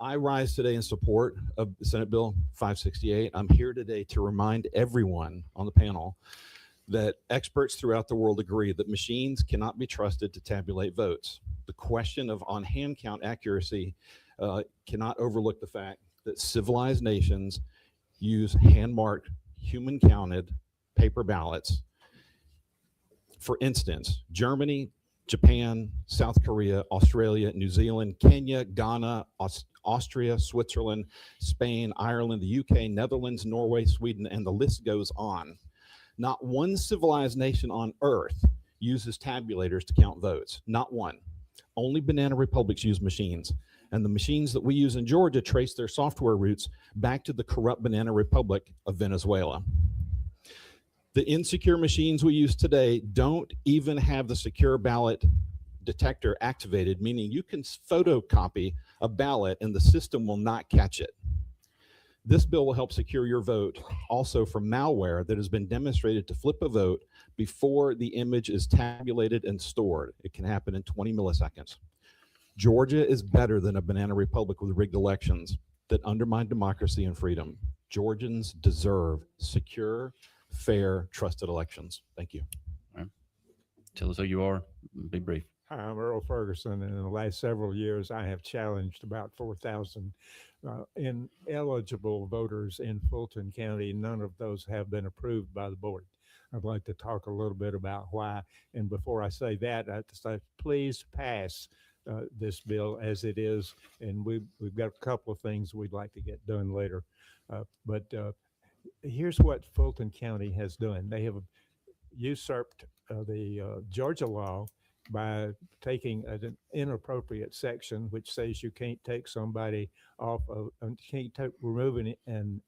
I rise today in support of Senate Bill 568. I'm here today to remind everyone on the panel that experts throughout the world agree that machines cannot be trusted to tabulate votes. The question of on-hand count accuracy cannot overlook the fact that civilized nations use hand-marked, human-counted paper ballots. For instance, Germany, Japan, South Korea, Australia, New Zealand, Kenya, Ghana, Austria, Switzerland, Spain, Ireland, the UK, Netherlands, Norway, Sweden, and the list goes on. Not one civilized nation on earth uses tabulators to count votes. Not one. Only banana republics use machines. And the machines that we use in Georgia trace their software roots back to the corrupt banana republic of Venezuela. The insecure machines we use today don't even have the secure ballot detector activated, meaning you can photocopy a ballot and the system will not catch it. This bill will help secure your vote also from malware that has been demonstrated to flip a vote before the image is tabulated and stored. It can happen in 20 milliseconds. Georgia is better than a banana republic with rigged elections that undermine democracy and freedom. Georgians deserve secure, fair, trusted elections. Thank you. All right. Tell us who you are. Be brief. Hi, I'm Earl Ferguson, and in the last several years, I have challenged about 4,000 ineligible voters in Fulton County. None of those have been approved by the board. I'd like to talk a little bit about why. And before I say that, I have to say, please pass this bill as it is. And we've got a couple of things we'd like to get done later. But here's what Fulton County has done. They have usurped the Georgia law by taking an inappropriate section which says you can't take somebody off of, removing an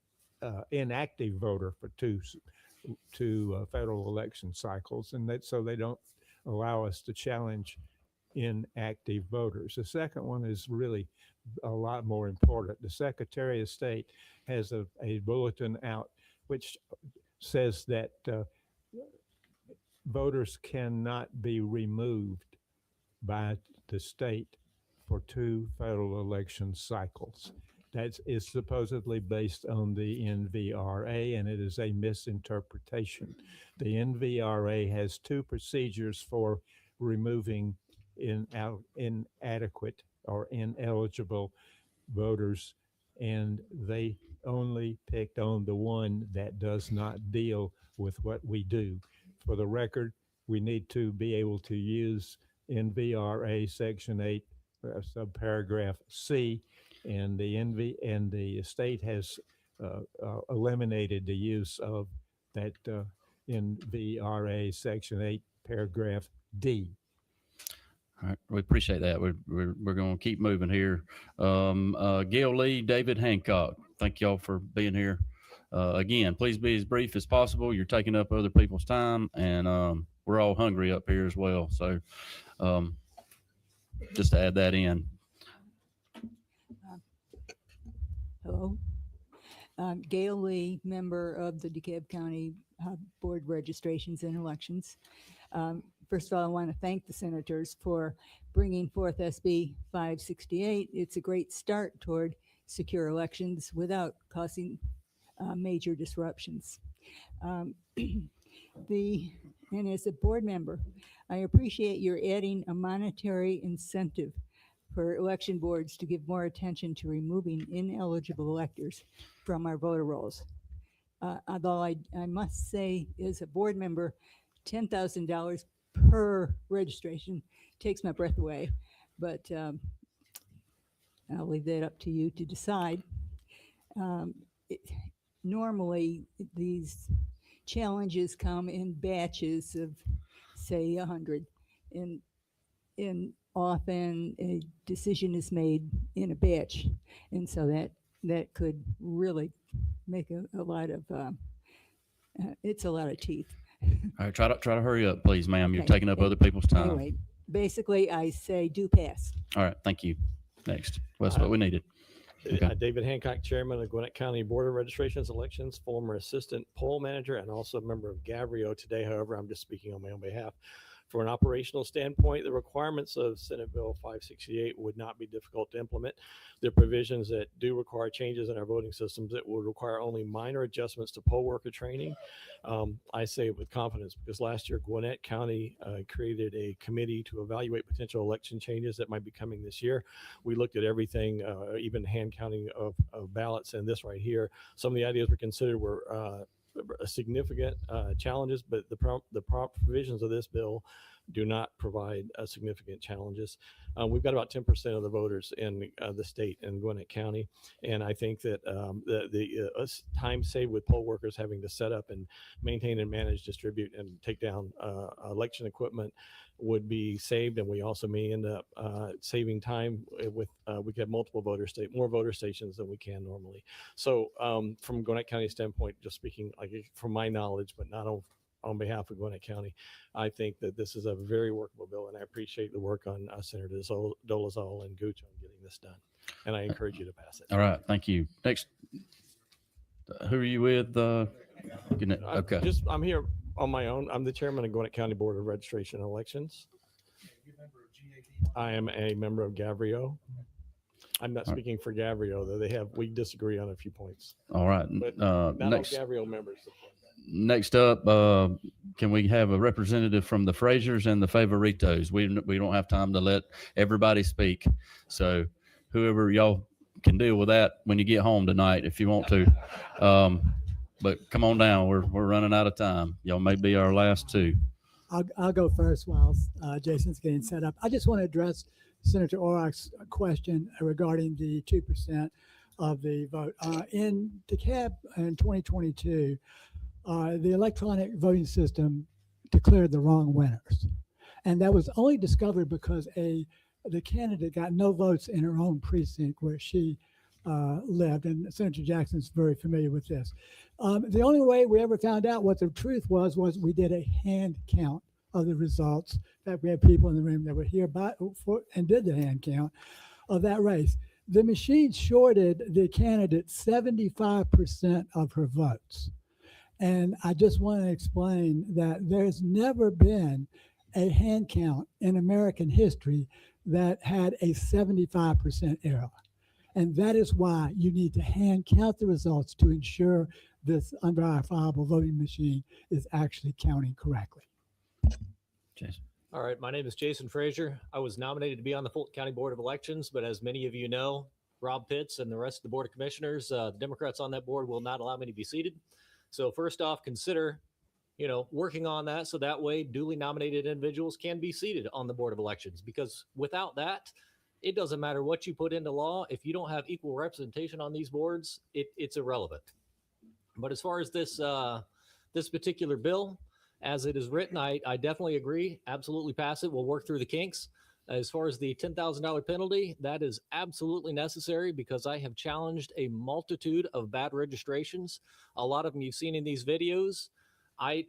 inactive voter for two federal election cycles, and that so they don't allow us to challenge inactive voters. The second one is really a lot more important. The Secretary of State has a bulletin out which says that voters cannot be removed by the state for two federal election cycles. That is supposedly based on the NVRA, and it is a misinterpretation. The NVRA has two procedures for removing inadequate or ineligible voters, and they only picked on the one that does not deal with what we do. For the record, we need to be able to use NVRA Section 8, subparagraph C, and the state has eliminated the use of that NVRA Section 8, paragraph D. All right, we appreciate that. We're going to keep moving here. Gail Lee, David Hancock, thank y'all for being here. Again, please be as brief as possible. You're taking up other people's time, and we're all hungry up here as well. So just to add that in. Hello. Gail Lee, member of the DeKalb County Board of Registrations and Elections. First of all, I want to thank the senators for bringing forth SB 568. It's a great start toward secure elections without causing major disruptions. And as a board member, I appreciate your adding a monetary incentive for election boards to give more attention to removing ineligible electors from our voter rolls. Although I must say, as a board member, $10,000 per registration takes my breath away, but I'll leave that up to you to decide. Normally, these challenges come in batches of, say, 100, and often a decision is made in a batch, and so that could really make a lot of it's a lot of teeth. All right, try to hurry up, please, ma'am. You're Okay. taking up other people's time. Anyway, basically, I say do pass. All right, thank you. Next, that's what we needed. Okay. David Hancock, Chairman of Gwinnett County Board of Registrations Elections, former Assistant Poll Manager, and also a member of Gavrio today. However, I'm just speaking on my own behalf. For an operational standpoint, the requirements of Senate Bill 568 would not be difficult to implement. The provisions that do require changes in our voting systems, it would require only minor adjustments to poll worker training. I say it with confidence because last year Gwinnett County created a committee to evaluate potential election changes that might be coming this year. We looked at everything, even hand counting of ballots, and this right here. Some of the ideas we considered were significant challenges, but the prompt provisions of this bill do not provide significant challenges. We've got about 10% of the voters in the state in Gwinnett County, and I think that the time saved with poll workers having to set up and maintain and manage, distribute, and take down election equipment would be saved, and we also may end up saving time with we could have more voter stations than we can normally. So from Gwinnett County standpoint, just speaking like from my knowledge, but not on behalf of Gwinnett County, I think that this is a very workable bill, and I appreciate the work on Senator Dolezal and Gooch on getting this done, and I encourage you to pass it. All right, thank you. Next, who are you with? Okay. I'm here on my own. I'm the chairman of Gwinnett County Board of Registration and Elections. I am a member of Gavrio. I'm not speaking for Gavrio, though we disagree on a few points. All right. But not Next, all Gavrio members. next up, can we have a representative from the Frasers and the Favoritos? We don't have time to let everybody speak. So whoever y'all can deal with that when you get home tonight, if you want to. But come on down. We're running out of time. Y'all may be our last two. I'll go first while Jason's getting set up. I just want to address Senator Orrock's question regarding the 2% of the vote. In DeKalb in 2022, the electronic voting system declared the wrong winners. And that was only discovered because the candidate got no votes in her own precinct where she lived. And Senator Jackson's very familiar with this. The only way we ever found out what the truth was we did a hand count of the results. In fact, we had people in the room that were here and did the hand count of that race. The machine shorted the candidate 75% of her votes. And I just want to explain that there's never been a hand count in American history that had a 75% error. And that is why you need to hand count the results to ensure this unverifiable voting machine is actually counting correctly. Jason. All right, my name is Jason Frazier. I was nominated to be on the Fulton County Board of Elections, but as many of you know, Rob Pitts and the rest of the Board of Commissioners, the Democrats on that board will not allow me to be seated. So first off, consider, working on that so that way duly nominated individuals can be seated on the Board of Elections, because without that, it doesn't matter what you put into law. If you don't have equal representation on these boards, it's irrelevant. But as far as this particular bill, as it is written, I definitely agree. Absolutely pass it. We'll work through the kinks. As far as the $10,000 penalty, that is absolutely necessary because I have challenged a multitude of bad registrations. A lot of them you've seen in these videos. I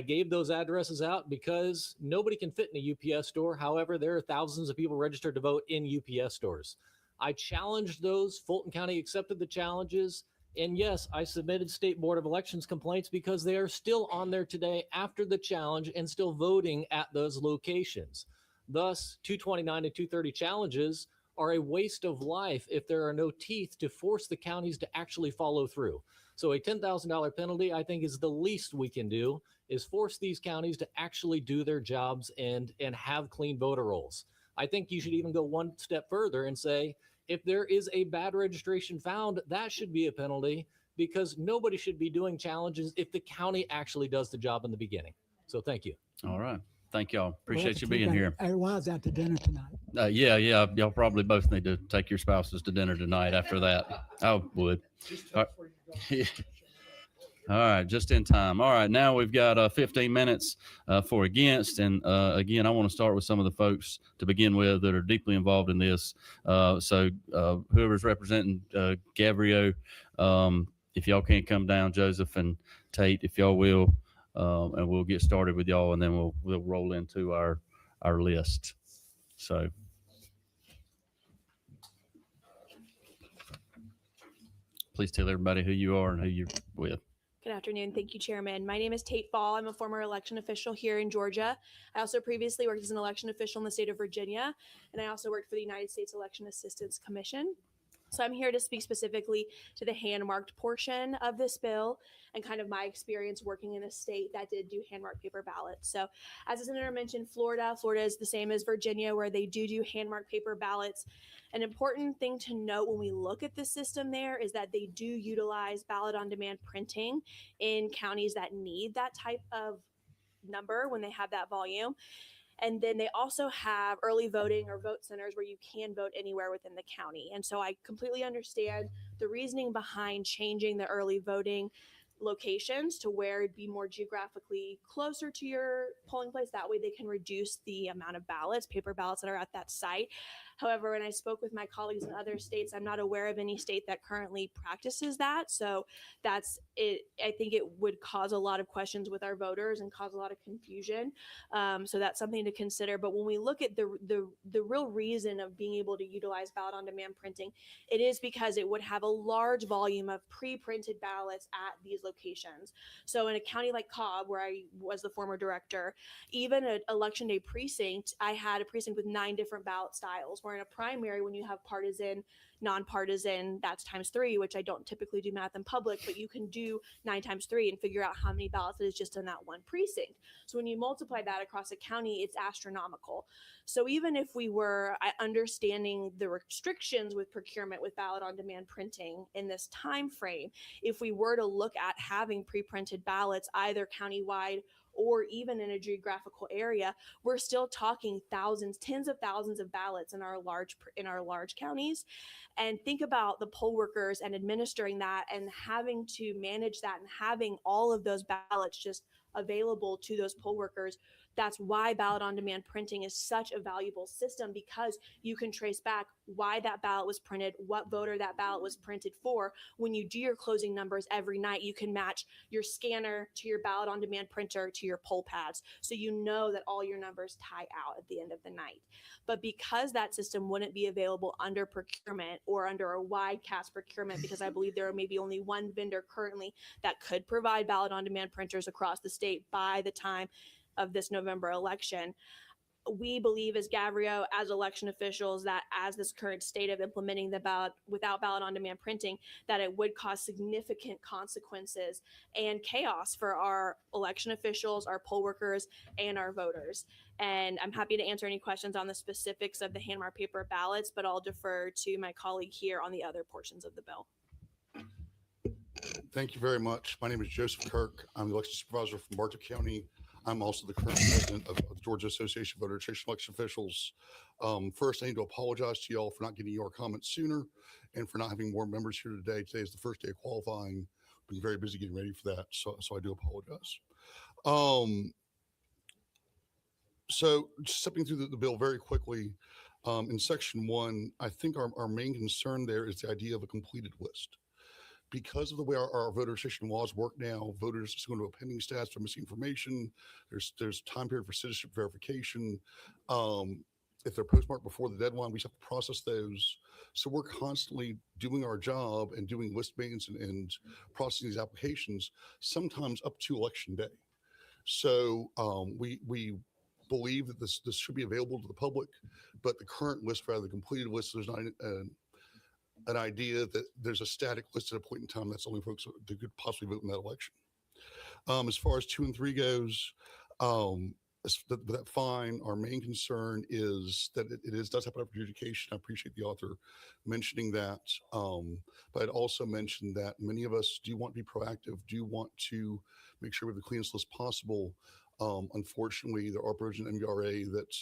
gave those addresses out because nobody can fit in a UPS store. However, there are thousands of people registered to vote in UPS stores. I challenged those. Fulton County accepted the challenges. And yes, I submitted State Board of Elections complaints because they are still on there today after the challenge and still voting at those locations. Thus, 229 and 230 challenges are a waste of life if there are no teeth to force the counties to actually follow through. So a $10,000 penalty, I think, is the least we can do, is force these counties to actually do their jobs and have clean voter rolls. I think you should even go one step further and say, if there is a bad registration found, that should be a penalty because nobody should be doing challenges if the county actually does the job in the beginning. So thank you. All right. Thank y'all. Appreciate you being here. Hey, Wild's out to dinner tonight. Yeah. Y'all probably both need to take your spouses to dinner tonight after that. I would. All right. Just in time. All right. Now we've got 15 minutes for against. And again, I want to start with some of the folks to begin with that are deeply involved in this. So whoever's representing Gabrielle, if y'all can't come down, Joseph and Tate, if y'all will, and we'll get started with y'all, and then we'll roll into our list. So. Please tell everybody who you are and who you're with. Good afternoon. Thank you, Chairman. My name is Tate Ball. I'm a former election official here in Georgia. I also previously worked as an election official in the state of Virginia, and I also worked for the United States Election Assistance Commission. So I'm here to speak specifically to the hand-marked portion of this bill and kind of my experience working in a state that did do hand-marked paper ballots. So as the Senator mentioned, Florida is the same as Virginia, where they do hand-marked paper ballots. An important thing to note when we look at the system there is that they do utilize ballot-on-demand printing in counties that need that type of number when they have that volume. And then they also have early voting or vote centers where you can vote anywhere within the county. And so I completely understand the reasoning behind changing the early voting locations to where it'd be more geographically closer to your polling place. That way they can reduce the amount of ballots, paper ballots that are at that site. However, when I spoke with my colleagues in other states, I'm not aware of any state that currently practices that. So that's it. I think it would cause a lot of questions with our voters and cause a lot of confusion. So that's something to consider. But when we look at the real reason of being able to utilize ballot on demand printing, it is because it would have a large volume of pre-printed ballots at these locations. So in a county like Cobb, where I was the former director, even an election day precinct, I had a precinct with 9 different ballot styles. Where in a primary, when you have partisan, nonpartisan, that's times 3, which I don't typically do math in public, but you can do 9 times 3 and figure out how many ballots it is just in that one precinct. So when you multiply that across a county, it's astronomical. So even if we were understanding the restrictions with procurement with ballot on demand printing in this time frame, if we were to look at having pre-printed ballots either countywide or even in a geographical area, we're still talking thousands, tens of thousands of ballots in our large counties. And think about the poll workers and administering that and having to manage that and having all of those ballots just available to those poll workers. That's why ballot on demand printing is such a valuable system, because you can trace back why that ballot was printed, what voter that ballot was printed for. When you do your closing numbers every night, you can match your scanner to your ballot on demand printer to your poll pads. So you know that all your numbers tie out at the end of the night. But because that system wouldn't be available under procurement or under a wide cast procurement, because I believe there are maybe only one vendor currently that could provide ballot on demand printers across the state by the time of this November election, we believe as Gavrio, as election officials, that as this current state of implementing the ballot without ballot on demand printing, that it would cause significant consequences and chaos for our election officials, our poll workers, and our voters. And I'm happy to answer any questions on the specifics of the hand-marked paper ballots, but I'll defer to my colleague here on the other portions of the bill. Thank you very much. My name is Joseph Kirk. I'm the election supervisor from Bartow County. I'm also the current president of the Georgia Association of Voter Registration Election Officials. First, I need to apologize to y'all for not getting your comments sooner and for not having more members here today. Today is the first day of qualifying. I've been very busy getting ready for that, so I do apologize. So just stepping through the bill very quickly, in section 1, I think our main concern there is the idea of a completed list. Because of the way our voter registration laws work now, voters go into a pending status for missing information. There's time period for citizenship verification. If they're postmarked before the deadline, we just have to process those. So we're constantly doing our job and doing list maintenance and processing these applications, sometimes up to election day. So we believe that this should be available to the public, but the current list, rather the completed list, there's not an idea that there's a static list at a point in time. That's only folks that could possibly vote in that election. As far as 2 and 3 goes, that fine. Our main concern is that it does happen after adjudication. I appreciate the author mentioning that, but I'd also mention that many of us do want to be proactive, do want to make sure we have the cleanest list possible. Unfortunately, there are provisions in MVRA that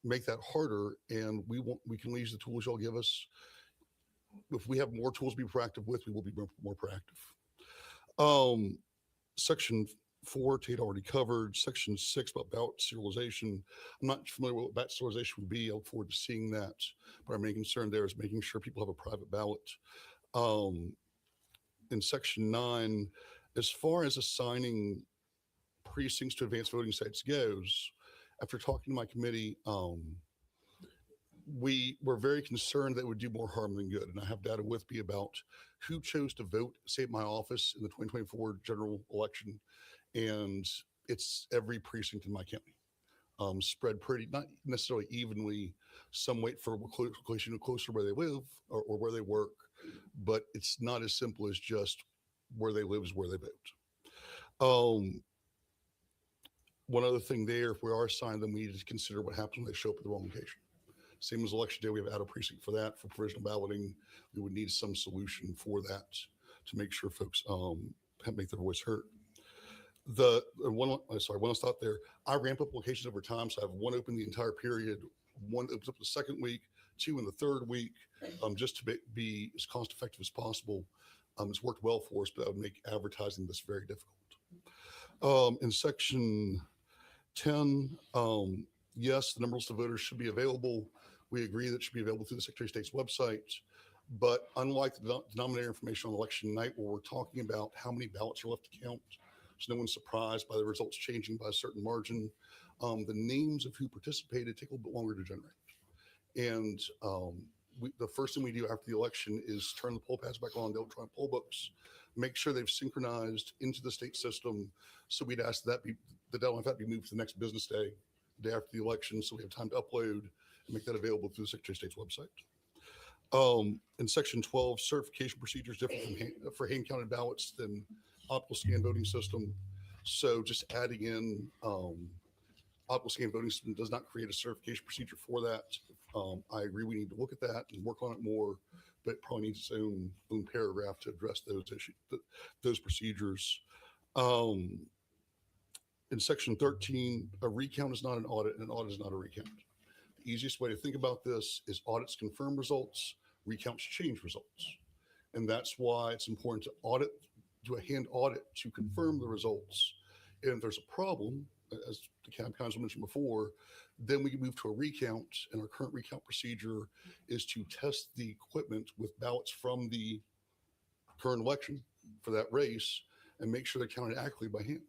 make that harder, and we can use the tools y'all give us. If we have more tools to be proactive with, we will be more proactive. Section 4, Tate already covered. Section 6 about ballot serialization. I'm not familiar with what ballot serialization would be. I look forward to seeing that. But our main concern there is making sure people have a private ballot. In Section 9, as far as assigning precincts to advanced voting sites goes, after talking to my committee, we were very concerned that it would do more harm than good. And I have data with me about who chose to vote, say, at my office in the 2024 general election. And it's every precinct in my county, spread pretty, not necessarily evenly. Some wait for location closer where they live or where they work, but it's not as simple as just where they live is where they vote. One other thing there, if we are assigned them, we need to consider what happens when they show up at the wrong location. Same as election day, we have out of precinct for that. For provisional balloting, we would need some solution for that to make sure folks make their voice heard. One I'll stop there. I ramp up locations over time, so I have one open the entire period, one opens up the second week, 2 in the third week, just to be as cost effective as possible. It's worked well for us, but that would make advertising this very difficult. In section 10, yes, the number list of voters should be available. We agree that it should be available through the Secretary of State's website. But unlike the denominator information on election night, where we're talking about how many ballots are left to count, so no one's surprised by the results changing by a certain margin, the names of who participated take a little bit longer to generate. And the first thing we do after the election is turn the poll pads back on, the electronic poll books, make sure they've synchronized into the state system. So we'd ask that the deadline for that be moved to the next business day, the day after the election, so we have time to upload and make that available through the Secretary of State's website. In section 12, certification procedures different for hand counted ballots than optical scan voting system. So just adding in optical scan voting system does not create a certification procedure for that. I agree we need to look at that and work on it more, but it probably needs its own paragraph to address those issues, those procedures. In section 13, a recount is not an audit, and an audit is not a recount. The easiest way to think about this is audits confirm results, recounts change results. And that's why it's important to audit do a hand audit to confirm the results. And if there's a problem, as the council mentioned before, then we can move to a recount. And our current recount procedure is to test the equipment with ballots from the current election for that race and make sure they're counted accurately by hand.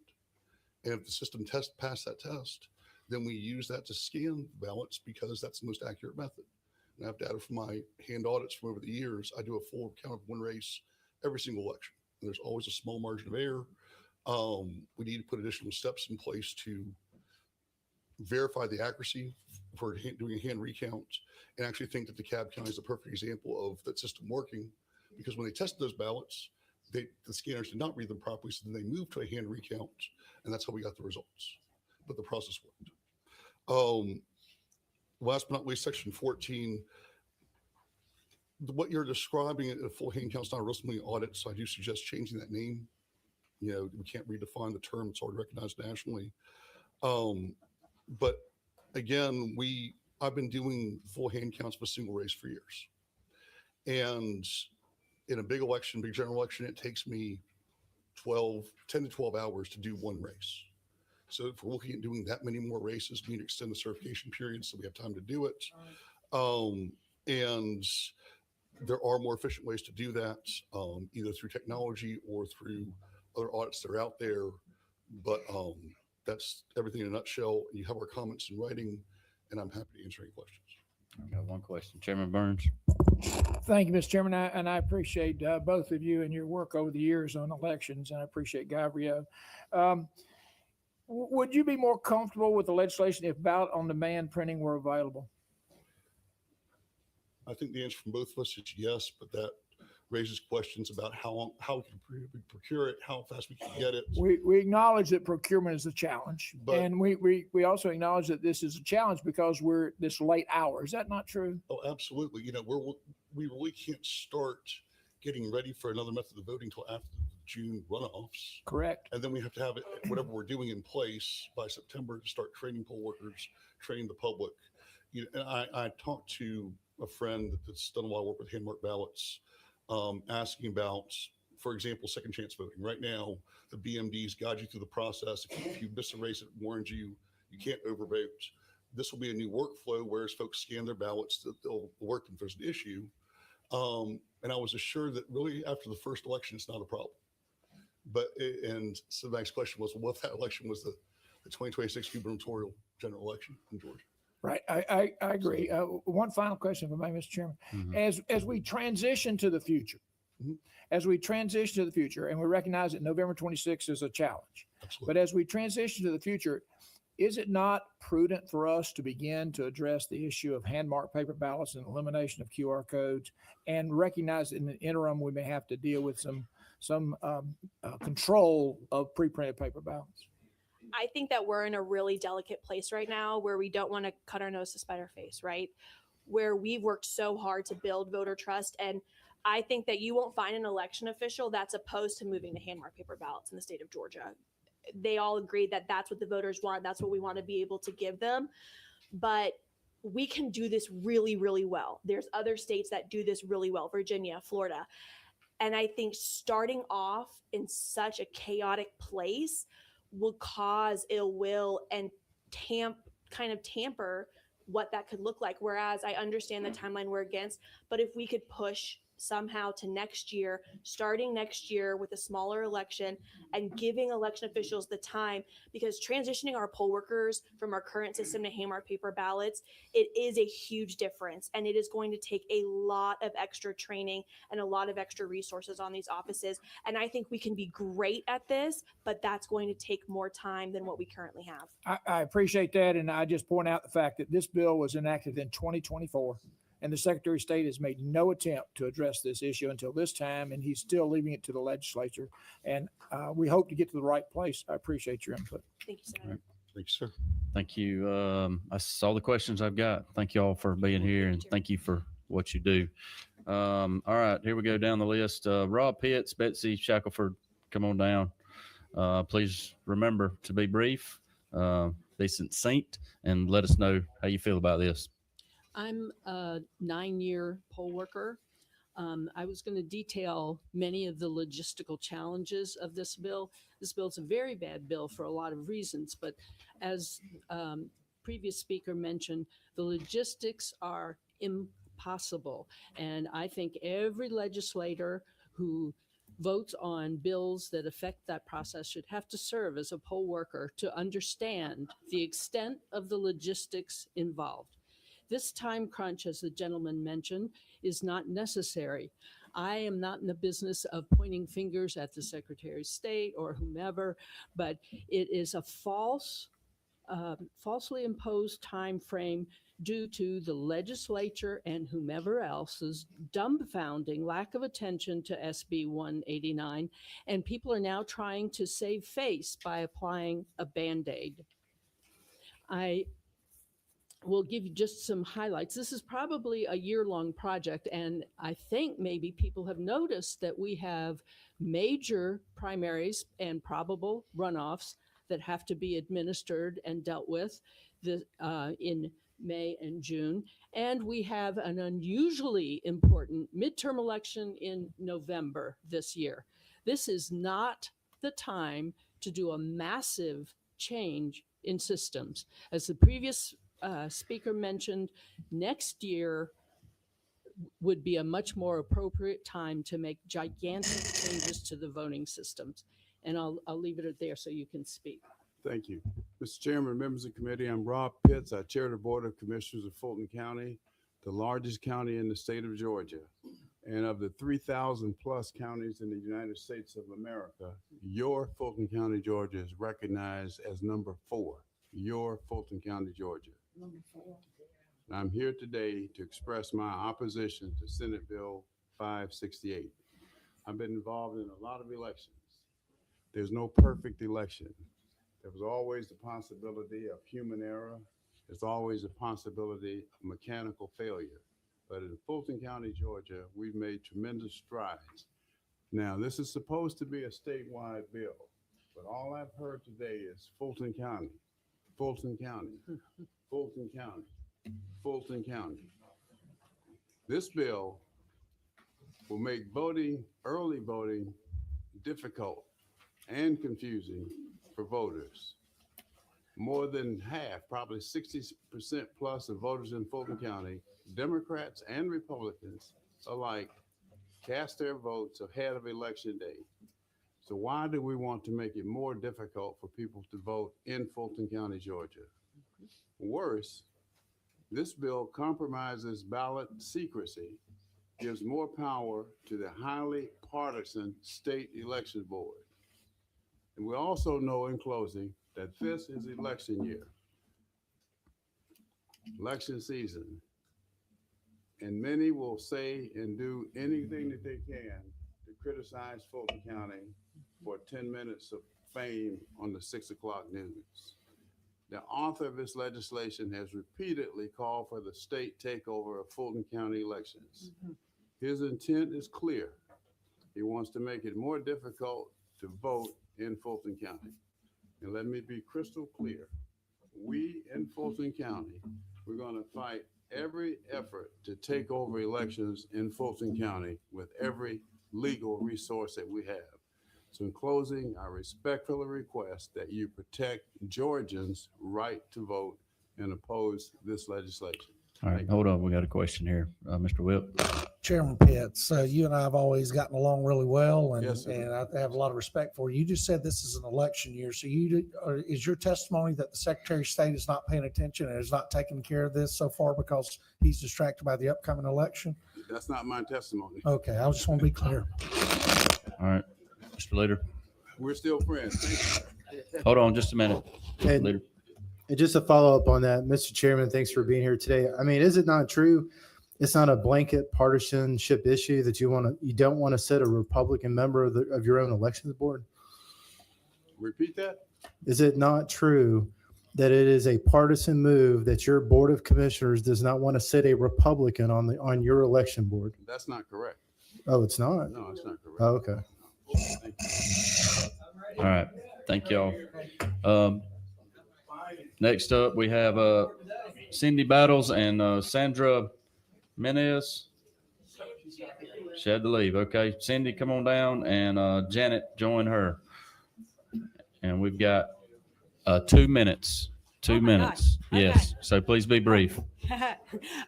And if the system passed that test, then we use that to scan ballots because that's the most accurate method. And I have data from my hand audits from over the years. I do a full count of one race every single election. And there's always a small margin of error. We need to put additional steps in place to verify the accuracy for doing a hand recount, and actually think that DeKalb County is a perfect example of that system working, because when they tested those ballots, the scanners did not read them properly, so then they moved to a hand recount, and that's how we got the results. But the process worked. Last but not least, section 14. What you're describing a full hand count is not a risk money audit, so I do suggest changing that name. You know, we can't redefine the term; it's already recognized nationally. But again, I've been doing full hand counts of a single race for years, and in a big election, big general election, it takes me 10 to 12 hours to do one race. So if we're looking at doing that many more races, we need to extend the certification period so we have time to do it. And there are more efficient ways to do that, either through technology or through other audits that are out there. But that's everything in a nutshell. You have our comments in writing, and I'm happy to answer any questions. I got one question. Chairman Burns. Thank you, Mr. Chairman. And I appreciate both of you and your work over the years on elections. And I appreciate Gabrielle. Would you be more comfortable with the legislation if ballot on demand printing were available? I think the answer from both of us is yes, but that raises questions about how we can procure it, how fast we can get it. We acknowledge that procurement is a challenge, and we also acknowledge that this is a challenge because we're this late hour. Is that not true? Oh, absolutely. You know, we really can't start getting ready for another method of voting until after the June runoffs. Correct. And then we have to have it, whatever we're doing in place by September to start training poll workers, training the public. You know, and I talked to a friend that's done a lot of work with hand-marked ballots, asking about, for example, second chance voting. Right now, the BMDs guide you through the process. If you miss a race, it warns you, you can't overvote. This will be a new workflow, whereas folks scan their ballots, they'll work if there's an issue. And I was assured that really after the first election, it's not a problem. And so the next question was, well, what if that election was the 2026 gubernatorial general election in Georgia? Right. I agree. One final question for me, Mr. Chairman. Mm-hmm. As we transition to the future, and we recognize that November 26th is a challenge, but as we transition to the future, is it not prudent for us to begin to address the issue of hand-marked paper ballots and elimination of QR codes, and recognize in the interim we may have to deal with some control of pre-printed paper ballots? I think that we're in a really delicate place right now where we don't want to cut our nose to spite our face, right? Where we've worked so hard to build voter trust. And I think that you won't find an election official that's opposed to moving to hand-marked paper ballots in the state of Georgia. They all agree that that's what the voters want. That's what we want to be able to give them. But we can do this really, really well. There's other states that do this really well, Virginia, Florida. And I think starting off in such a chaotic place will cause ill will and tamper what that could look like. Whereas I understand the timeline we're against, but if we could push somehow to next year, starting next year with a smaller election and giving election officials the time, because transitioning our poll workers from our current system to hand-marked paper ballots, it is a huge difference. And it is going to take a lot of extra training and a lot of extra resources on these offices. And I think we can be great at this, but that's going to take more time than what we currently have. I appreciate that. And I just point out the fact that this bill was enacted in 2024. And the Secretary of State has made no attempt to address this issue until this time, and he's still leaving it to the legislature. And we hope to get to the right place. I appreciate your input. Thank you, Senator. Thank you, sir. Thank you. That's all the questions I've got. Thank you all for being here, and thank you for what you do. All right, here we go down the list. Rob Pitts, Betsy Shackelford, come on down. Please remember to be brief, be succinct, and let us know how you feel about this. I'm a 9-year poll worker. I was going to detail many of the logistical challenges of this bill. This bill is a very bad bill for a lot of reasons, but as previous speaker mentioned, the logistics are impossible. And I think every legislator who votes on bills that affect that process should have to serve as a poll worker to understand the extent of the logistics involved. This time crunch, as the gentleman mentioned, is not necessary. I am not in the business of pointing fingers at the Secretary of State or whomever, but it is a falsely imposed time frame due to the legislature and whomever else's dumbfounding lack of attention to SB 189. And people are now trying to save face by applying a Band-Aid. I will give you just some highlights. This is probably a year-long project, and I think maybe people have noticed that we have major primaries and probable runoffs that have to be administered and dealt with in May and June. And we have an unusually important midterm election in November this year. This is not the time to do a massive change in systems. As the previous speaker mentioned, next year would be a much more appropriate time to make gigantic changes to the voting systems. And I'll leave it there so you can speak. Thank you. Mr. Chairman, members of the committee, I'm Rob Pitts. I chair the Board of Commissioners of Fulton County, the largest county in the state of Georgia. And of the 3,000 plus counties in the United States of America, your Fulton County, Georgia is recognized as number 4. Your Fulton County, Georgia. And I'm here today to express my opposition to Senate Bill 568. I've been involved in a lot of elections. There's no perfect election. There was always the possibility of human error. There's always a possibility of mechanical failure. But in Fulton County, Georgia, we've made tremendous strides. Now, this is supposed to be a statewide bill, but all I've heard today is Fulton County, Fulton County, Fulton County, Fulton County. This bill will make voting, early voting, difficult and confusing for voters. More than half, probably 60% plus of voters in Fulton County, Democrats and Republicans alike, cast their votes ahead of Election Day. So why do we want to make it more difficult for people to vote in Fulton County, Georgia? Worse, this bill compromises ballot secrecy, gives more power to the highly partisan state election board. And we also know in closing that this is election year, election season. And many will say and do anything that they can to criticize Fulton County for 10 minutes of fame on the 6 o'clock news. The author of this legislation has repeatedly called for the state takeover of Fulton County elections. His intent is clear. He wants to make it more difficult to vote in Fulton County. And let me be crystal clear. We in Fulton County, we're going to fight every effort to take over elections in Fulton County with every legal resource that we have. So in closing, I respectfully request that you protect Georgians' right to vote and oppose this legislation. All right, hold on. We got a question here. Mr. Whip. Chairman Pitts, you and I have always gotten along really well, and, Yes, sir. and I have a lot of respect for you. You just said this is an election year. So is your testimony that the Secretary of State is not paying attention and is not taking care of this so far because he's distracted by the upcoming election? That's not my testimony. Okay, I just want to be clear. All right, Mr. Leader. We're still friends. Thank you. Hold on just a minute. And, Leader. and just to follow up on that, Mr. Chairman, thanks for being here today. I mean, is it not true? It's not a blanket partisanship issue that you don't want to set a Republican member of your own elections board? Repeat that? Is it not true that it is a partisan move that your board of commissioners does not want to set a Republican on your election board? That's not correct. Oh, it's not? No, it's not correct. Oh, okay. All right. Thank y'all. Next up, we have Cindy Battles and Sandra Menez. She had to leave. Okay, Cindy, come on down, and Janet, join her. And we've got 2 minutes. 2 minutes. Yes. So please be brief.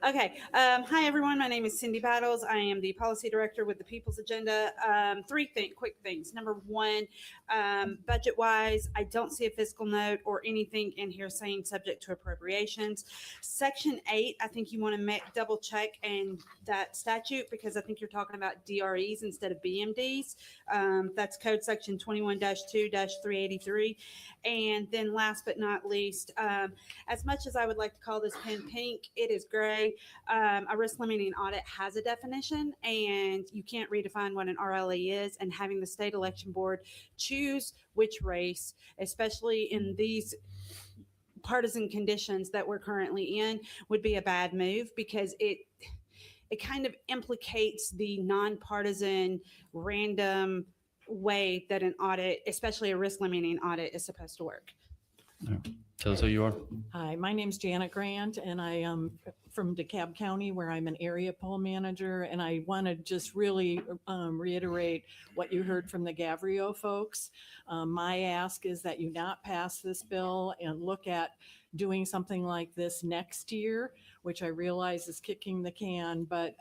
Okay. Hi, everyone. My name is Cindy Battles. I am the policy director with the People's Agenda. Quick things. Number one, budget wise, I don't see a fiscal note or anything in here saying subject to appropriations. Section 8, I think you want to double check and that statute, because I think you're talking about DREs instead of BMDs. That's code section 21-2-383. And then last but not least, as much as I would like to call this pen pink, it is gray. A risk limiting audit has a definition, and you can't redefine what an RLE is. And having the state election board choose which race, especially in these partisan conditions that we're currently in, would be a bad move, because it kind of implicates the nonpartisan, random way that an audit, especially a risk limiting audit, is supposed to work. Tell us who you are. Hi, my name's Janet Grant, and I am from DeKalb County, where I'm an area poll manager. And I want to just really reiterate what you heard from the Gavrio folks. My ask is that you not pass this bill and look at doing something like this next year, which I realize is kicking the can. But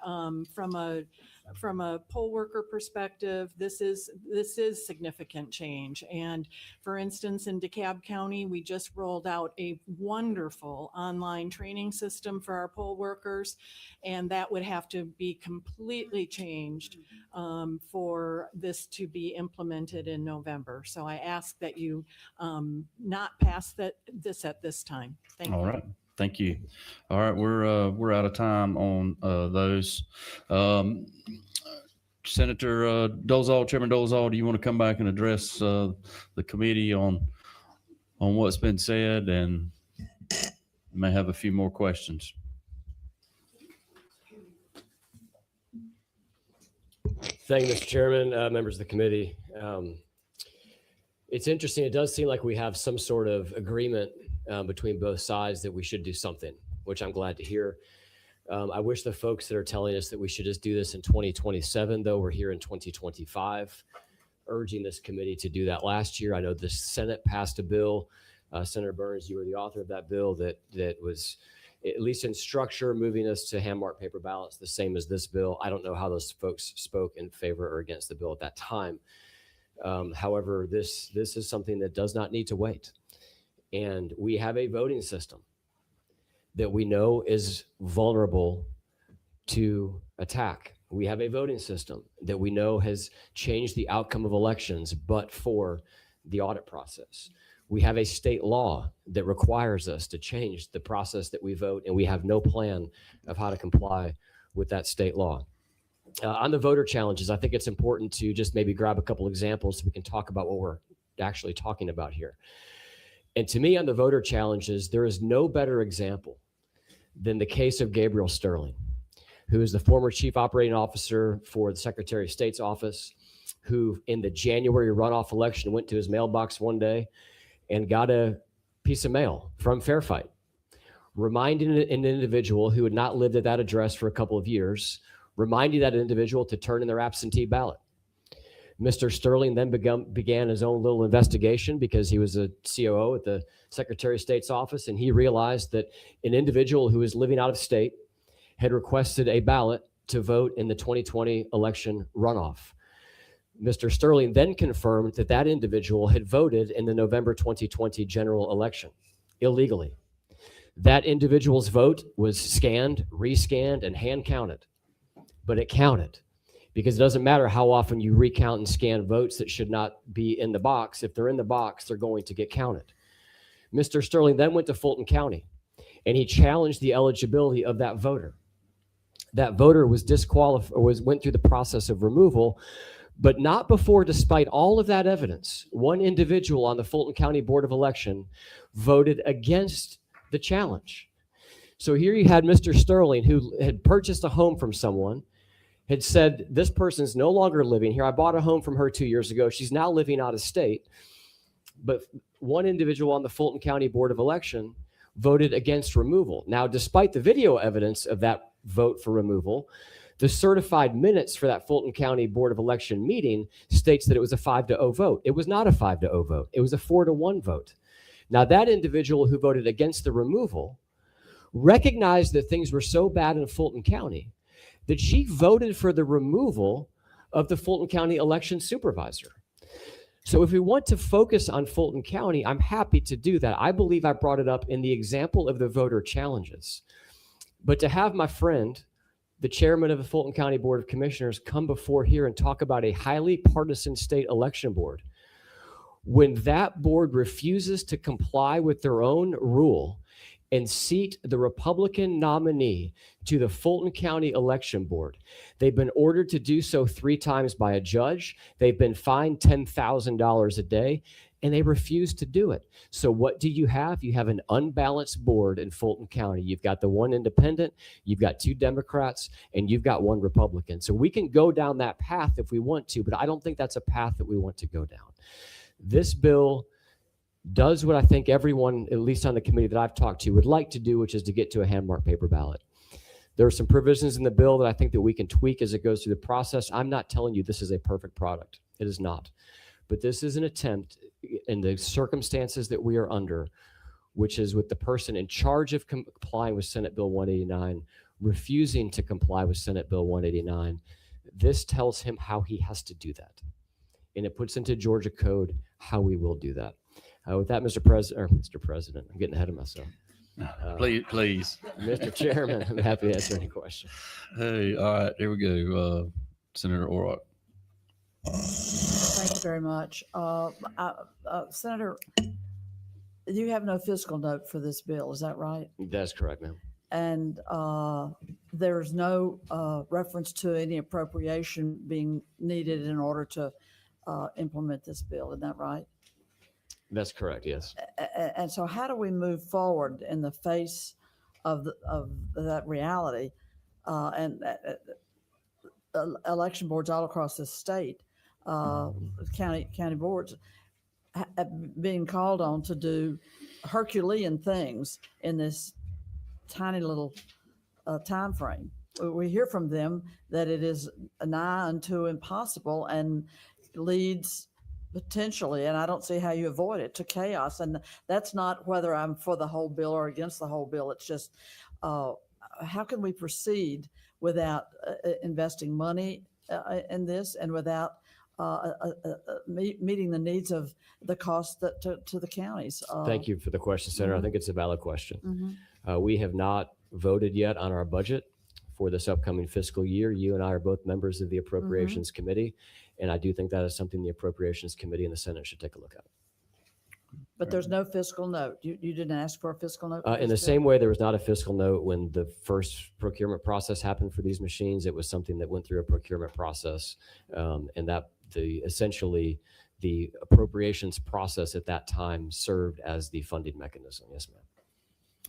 from a poll worker perspective, this is significant change. And for instance, in DeKalb County, we just rolled out a wonderful online training system for our poll workers, and that would have to be completely changed for this to be implemented in November. So I ask that you not pass this at this time. Thank you. All right. Thank you. All right, we're out of time on those. Senator Dolezal, Chairman Dolezal, do you want to come back and address the committee on what's been said, and may have a few more questions? Thank you, Mr. Chairman, members of the committee. It's interesting. It does seem like we have some sort of agreement between both sides that we should do something, which I'm glad to hear. I wish the folks that are telling us that we should just do this in 2027, though we're here in 2025, urging this committee to do that last year. I know the Senate passed a bill. Senator Burns, you were the author of that bill that was, at least in structure, moving us to hand-marked paper ballots, the same as this bill. I don't know how those folks spoke in favor or against the bill at that time. However, this is something that does not need to wait. And we have a voting system that we know is vulnerable to attack. We have a voting system that we know has changed the outcome of elections, but for the audit process. We have a state law that requires us to change the process that we vote, and we have no plan of how to comply with that state law. On the voter challenges, I think it's important to just maybe grab a couple examples so we can talk about what we're actually talking about here. And to me, on the voter challenges, there is no better example than the case of Gabriel Sterling, who is the former chief operating officer for the Secretary of State's office, who in the January runoff election went to his mailbox one day and got a piece of mail from Fair Fight, reminding an individual who had not lived at that address for a couple of years, reminding that individual to turn in their absentee ballot. Mr. Sterling then began his own little investigation because he was a COO at the Secretary of State's office, and he realized that an individual who was living out of state had requested a ballot to vote in the 2020 election runoff. Mr. Sterling then confirmed that that individual had voted in the November 2020 general election illegally. That individual's vote was scanned, rescanned, and hand counted, but it counted. Because it doesn't matter how often you recount and scan votes that should not be in the box. If they're in the box, they're going to get counted. Mr. Sterling then went to Fulton County, and he challenged the eligibility of that voter. That voter was disqualified, or went through the process of removal, but not before, despite all of that evidence, one individual on the Fulton County Board of Election voted against the challenge. So here you had Mr. Sterling, who had purchased a home from someone, had said, this person's no longer living here. I bought a home from her 2 years ago. She's now living out of state. But one individual on the Fulton County Board of Election voted against removal. Now, despite the video evidence of that vote for removal, The certified minutes for that Fulton County Board of Election meeting states that it was a 5-0 vote. It was not a 5-0 vote. It was a 4-1 vote. Now, that individual who voted against the removal recognized that things were so bad in Fulton County that she voted for the removal of the Fulton County election supervisor. So if we want to focus on Fulton County, I'm happy to do that. I believe I brought it up in the example of the voter challenges. But to have my friend, the chairman of the Fulton County Board of Commissioners, come before here and talk about a highly partisan state election board, when that board refuses to comply with their own rule and seat the Republican nominee to the Fulton County Election Board. They've been ordered to do so 3 times by a judge. They've been fined $10,000 a day, and they refuse to do it. So what do you have? You have an unbalanced board in Fulton County. You've got the 1 independent, you've got 2 Democrats, and you've got 1 Republican. So we can go down that path if we want to, but I don't think that's a path that we want to go down. This bill does what I think everyone, at least on the committee that I've talked to, would like to do, which is to get to a hand-marked paper ballot. There are some provisions in the bill that I think that we can tweak as it goes through the process. I'm not telling you this is a perfect product. It is not. But this is an attempt in the circumstances that we are under, which is with the person in charge of complying with Senate Bill 189, refusing to comply with Senate Bill 189. This tells him how he has to do that. And it puts into Georgia code how we will do that. With that, Mr. President, I'm getting ahead of myself. Please. Mr. Chairman, I'm happy to answer any questions. Hey, all right, here we go. Senator Orrock. Thank you very much. Senator, you have no fiscal note for this bill, is that right? That's correct, ma'am. And there's no reference to any appropriation being needed in order to implement this bill, isn't that right? That's correct, yes. And so how do we move forward in the face of that reality and election boards all across the state, county boards being called on to do Herculean things in this tiny little time frame? We hear from them that it is nigh unto impossible and leads potentially, and I don't see how you avoid it, to chaos. And that's not whether I'm for the whole bill or against the whole bill. It's just how can we proceed without investing money in this and without meeting the needs of the cost to the counties? Thank you for the question, Senator. I think it's a valid question. Mhm. We have not voted yet on our budget for this upcoming fiscal year. You and I are both members of the Appropriations Committee, and I do think that is something the Appropriations Committee and the Senate should take a look at. But there's no fiscal note. You didn't ask for a fiscal note? for In the this bill? same way, there was not a fiscal note when the first procurement process happened for these machines. It was something that went through a procurement process, and that essentially the appropriations process at that time served as the funding mechanism. Yes, ma'am.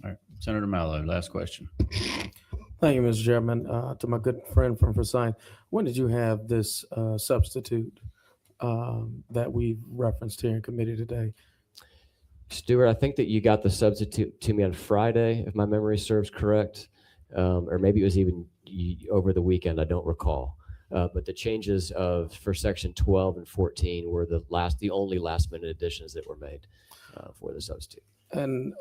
All right, Senator Mallow, last question. Thank you, Mr. Chairman. To my good friend from Forsyth, when did you have this substitute that we referenced here in committee today? Stuart, I think that you got the substitute to me on Friday, if my memory serves correct, or maybe it was even over the weekend. I don't recall. But the changes for section 12 and 14 were the only last minute additions that were made for the substitute. And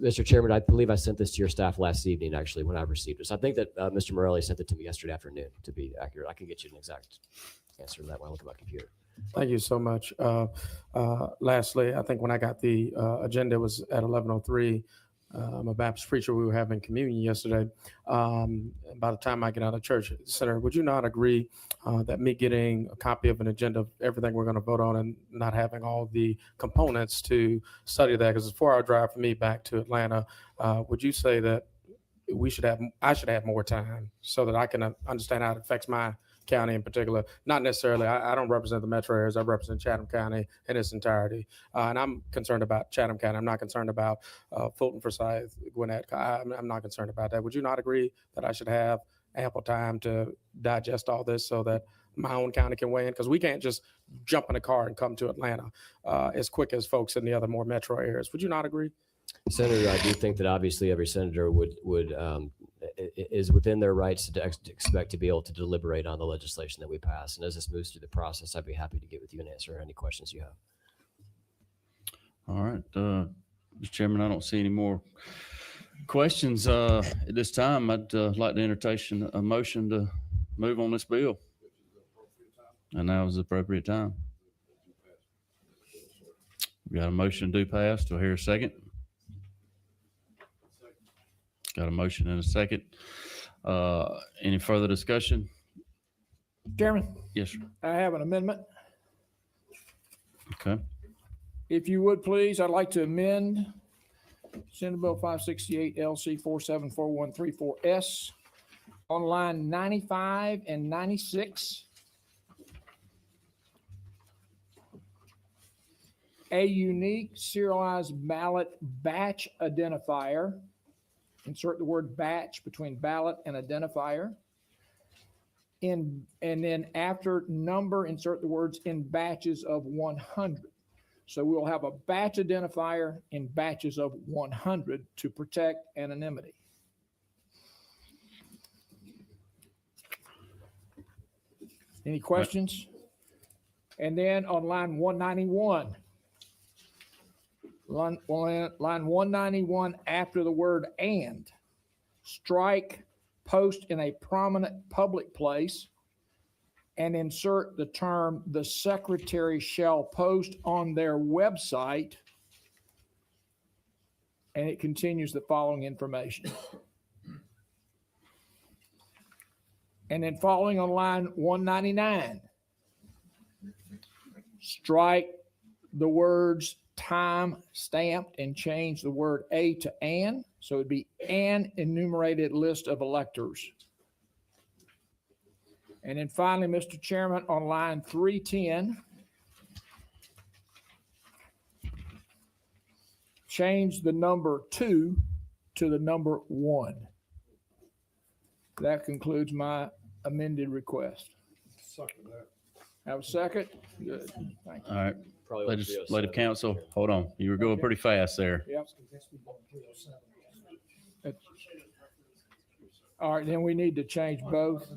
Mr. Chairman, I believe I sent this to your staff last evening, actually, when I received it. So I think that Mr. Morelli sent it to me yesterday afternoon, to be accurate. I can get you an exact answer to that when I look at my computer. Thank you so much. Lastly, I think when I got the agenda, it was at 11:03. I'm a Baptist preacher. We were having communion yesterday. By the time I get out of church, Senator, would you not agree that me getting a copy of an agenda of everything we're going to vote on and not having all the components to study that, because it's a 4-hour drive for me back to Atlanta, would you say that I should have more time so that I can understand how it affects my county in particular? Not necessarily, I don't represent the metro areas, I represent Chatham County in its entirety. And I'm concerned about Chatham County. I'm not concerned about Fulton, Forsyth, Gwinnett. I'm not concerned about that. Would you not agree that I should have ample time to digest all this so that my own county can weigh in? Because we can't just jump in a car and come to Atlanta as quick as folks in the other more metro areas. Would you not agree? Senator, I do think that obviously every senator would is within their rights to expect to be able to deliberate on the legislation that we pass. And as this moves through the process, I'd be happy to get with you and answer any questions you have. All right, Mr. Chairman, I don't see any more questions at this time. I'd like to entertain a motion to move on this bill. And now is the appropriate time. We got a motion to do pass. Do I hear a second? Got a motion and a second. Any further discussion? Chairman, Yes, sir. I have an amendment. Okay. If you would, please, I'd like to amend Senate Bill 568 LC 474134S on line 95 and 96. A unique serialized ballot batch identifier. Insert the word batch between ballot and identifier. And then after number, insert the words in batches of 100. So we'll have a batch identifier in batches of 100 to protect anonymity. Any questions? And then on line 191, line 191 after the word and, strike post in a prominent public place and insert the term the secretary shall post on their website. And it continues the following information. And then following on line 199, strike the words time stamped and change the word a to an. So it'd be an enumerated list of electors. And then finally, Mr. Chairman, on line 310, change the number 2 to the number 1. That concludes my amended request. Have a second? Good. Thank you. All right. Probably won't be Legislative Council, hold on. You were going pretty fast there. Yep. All right, then we need to change both.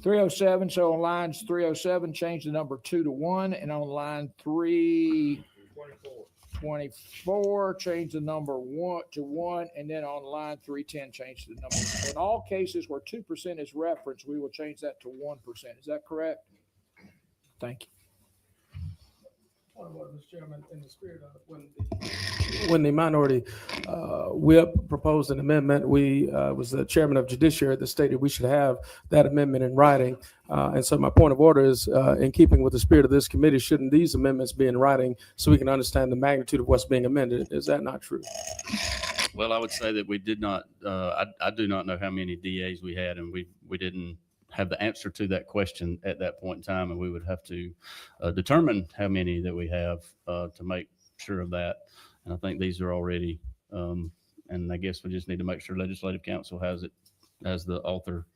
307, so on lines 307, change the number 2 to 1, and on line 324, change the number 1 to 1, and then on line 310, change the number. In all cases where 2% is referenced, we will change that to 1%. Is that correct? Thank you. Mr. Chairman, in the spirit of when the minority whip proposed an amendment, we was the chairman of judiciary that stated we should have that amendment in writing. And so my point of order is, in keeping with the spirit of this committee, shouldn't these amendments be in writing so we can understand the magnitude of what's being amended? Is that not true? Well, I would say that we did not, I do not know how many DAs we had, and we didn't have the answer to that question at that point in time, and we would have to determine how many that we have to make sure of that. And I think these are already, and I guess we just need to make sure Legislative Council has it as the author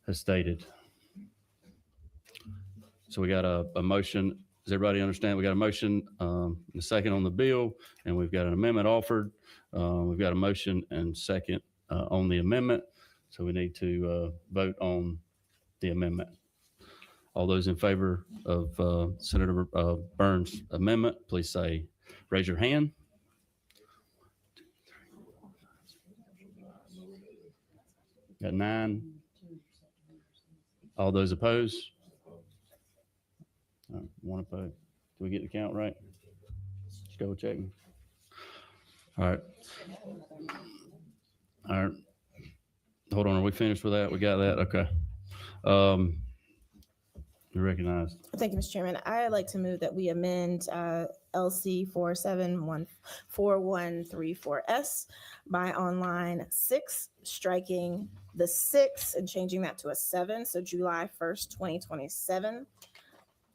has stated. So we got a motion. Does everybody understand? We got a motion, and a second on the bill, and we've got an amendment offered. We've got a motion and second on the amendment. So we need to vote on the amendment. All those in favor of Senator Burns' amendment, please say, raise your hand. Got 9. All those opposed? 1 opposed. Do we get the count right? Just double checking. All right. All right. Hold on, are we finished with that? We got that? Okay. You're recognized. Thank you, Mr. Chairman. I'd like to move that we amend LC 474134S by on line 6, striking the 6 and changing that to a 7. So July 1st, 2027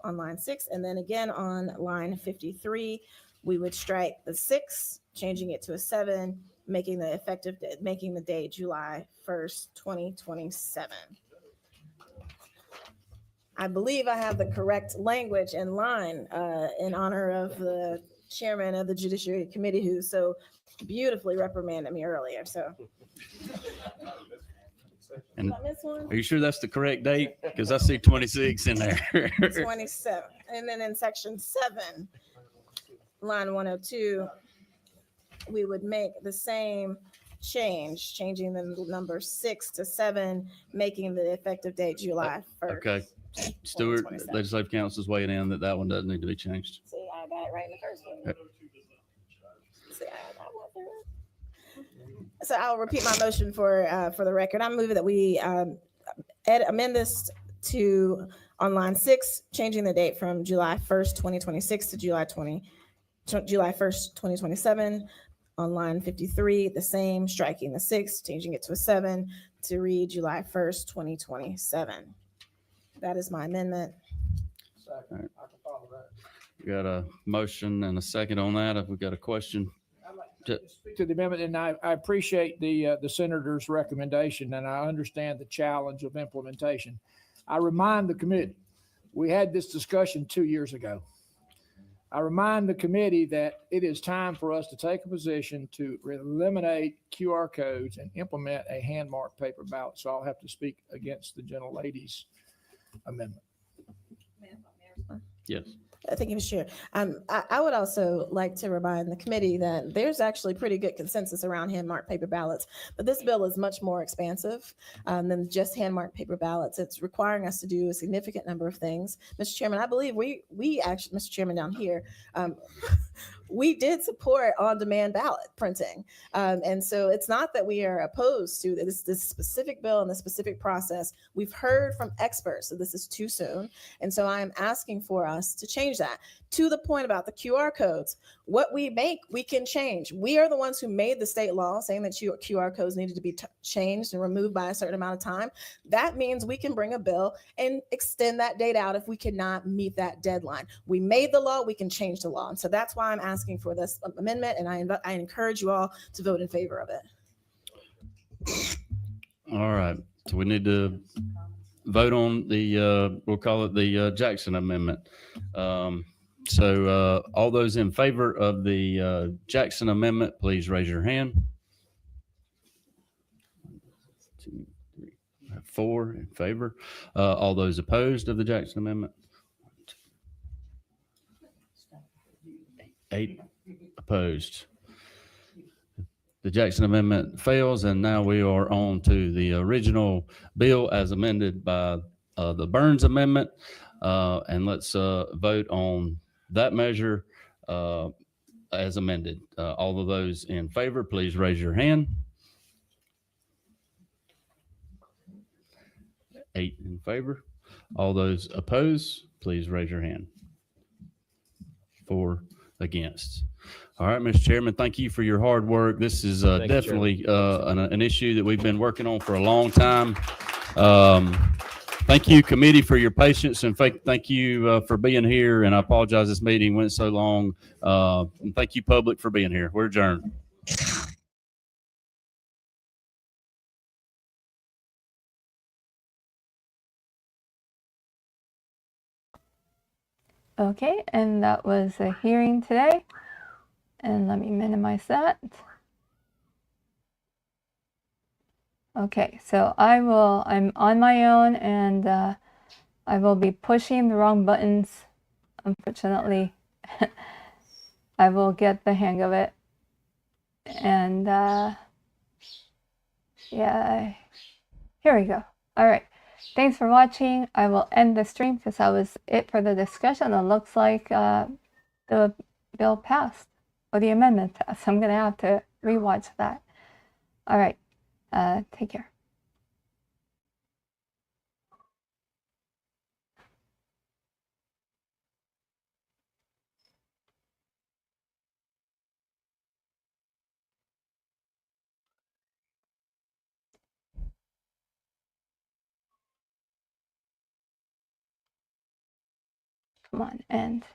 on line 6. And then again on line 53, we would strike the 6, changing it to a 7, making the date July 1st, 2027. I believe I have the correct language in line in honor of the chairman of the Judiciary Committee who so beautifully reprimanded me earlier. So And did I miss one? are you sure that's the correct date? Because I see 26 in there. 27. And then in section 7, line 102, we would make the same change, changing the number 6 to 7, making the effective date July 1st. Okay. Stewart, 2027. Legislative Council's weighing in that one doesn't need to be changed. See, I got it right in the first one. See, I went through it. So I'll repeat my motion for the record. I'm moving that we amend this to on line 6, changing the date from July 1st, 2026 to July 1st, 2027. On line 53, the same, striking the 6, changing it to a 7 to read July 1st, 2027. That is my amendment. All right. We got a motion and a second on that. If we got a question. Speak to the amendment, and I appreciate the senator's recommendation, and I understand the challenge of implementation. I remind the committee, we had this discussion 2 years ago. I remind the committee that it is time for us to take a position to eliminate QR codes and implement a hand-marked paper ballot. So I'll have to speak against the gentlelady's amendment. Yes. Thank you, Mr. Chair. I would also like to remind the committee that there's actually pretty good consensus around hand-marked paper ballots, but this bill is much more expansive than just hand-marked paper ballots. It's requiring us to do a significant number of things. Mr. Chairman, I believe we actually, Mr. Chairman down here, we did support on-demand ballot printing. And so it's not that we are opposed to this specific bill and the specific process. We've heard from experts that this is too soon. And so I am asking for us to change that. To the point about the QR codes, what we make, we can change. We are the ones who made the state law saying that QR codes needed to be changed and removed by a certain amount of time. That means we can bring a bill and extend that date out if we cannot meet that deadline. We made the law, we can change the law. And so that's why I'm asking for this amendment, and I encourage you all to vote in favor of it. All right. So we need to vote on the, we'll call it the Jackson Amendment. So all those in favor of the Jackson Amendment, please raise your hand. 2, 3, 4 in favor. All those opposed of the Jackson Amendment? 8 opposed. The Jackson Amendment fails, and now we are on to the original bill as amended by the Burns Amendment. And let's vote on that measure as amended. All of those in favor, please raise your hand. 8 in favor. All those opposed, please raise your hand. 4 against. All right, Mr. Chairman, thank you for your hard work. This is definitely an issue that we've been working on for a long time. Thank you, committee, for your patience, and thank you for being here. And I apologize this meeting went so long. And thank you, public, for being here. We're adjourned. Okay, and that was a hearing today. And let me minimize that. Okay, so I'm on my own, and I will be pushing the wrong buttons. Unfortunately, I will get the hang of it. And yeah, here we go. All right. Thanks for watching. I will end the stream because that was it for the discussion. It looks like the bill passed, or the amendment passed. I'm going to have to rewatch that. All right. Take care. Come on, end.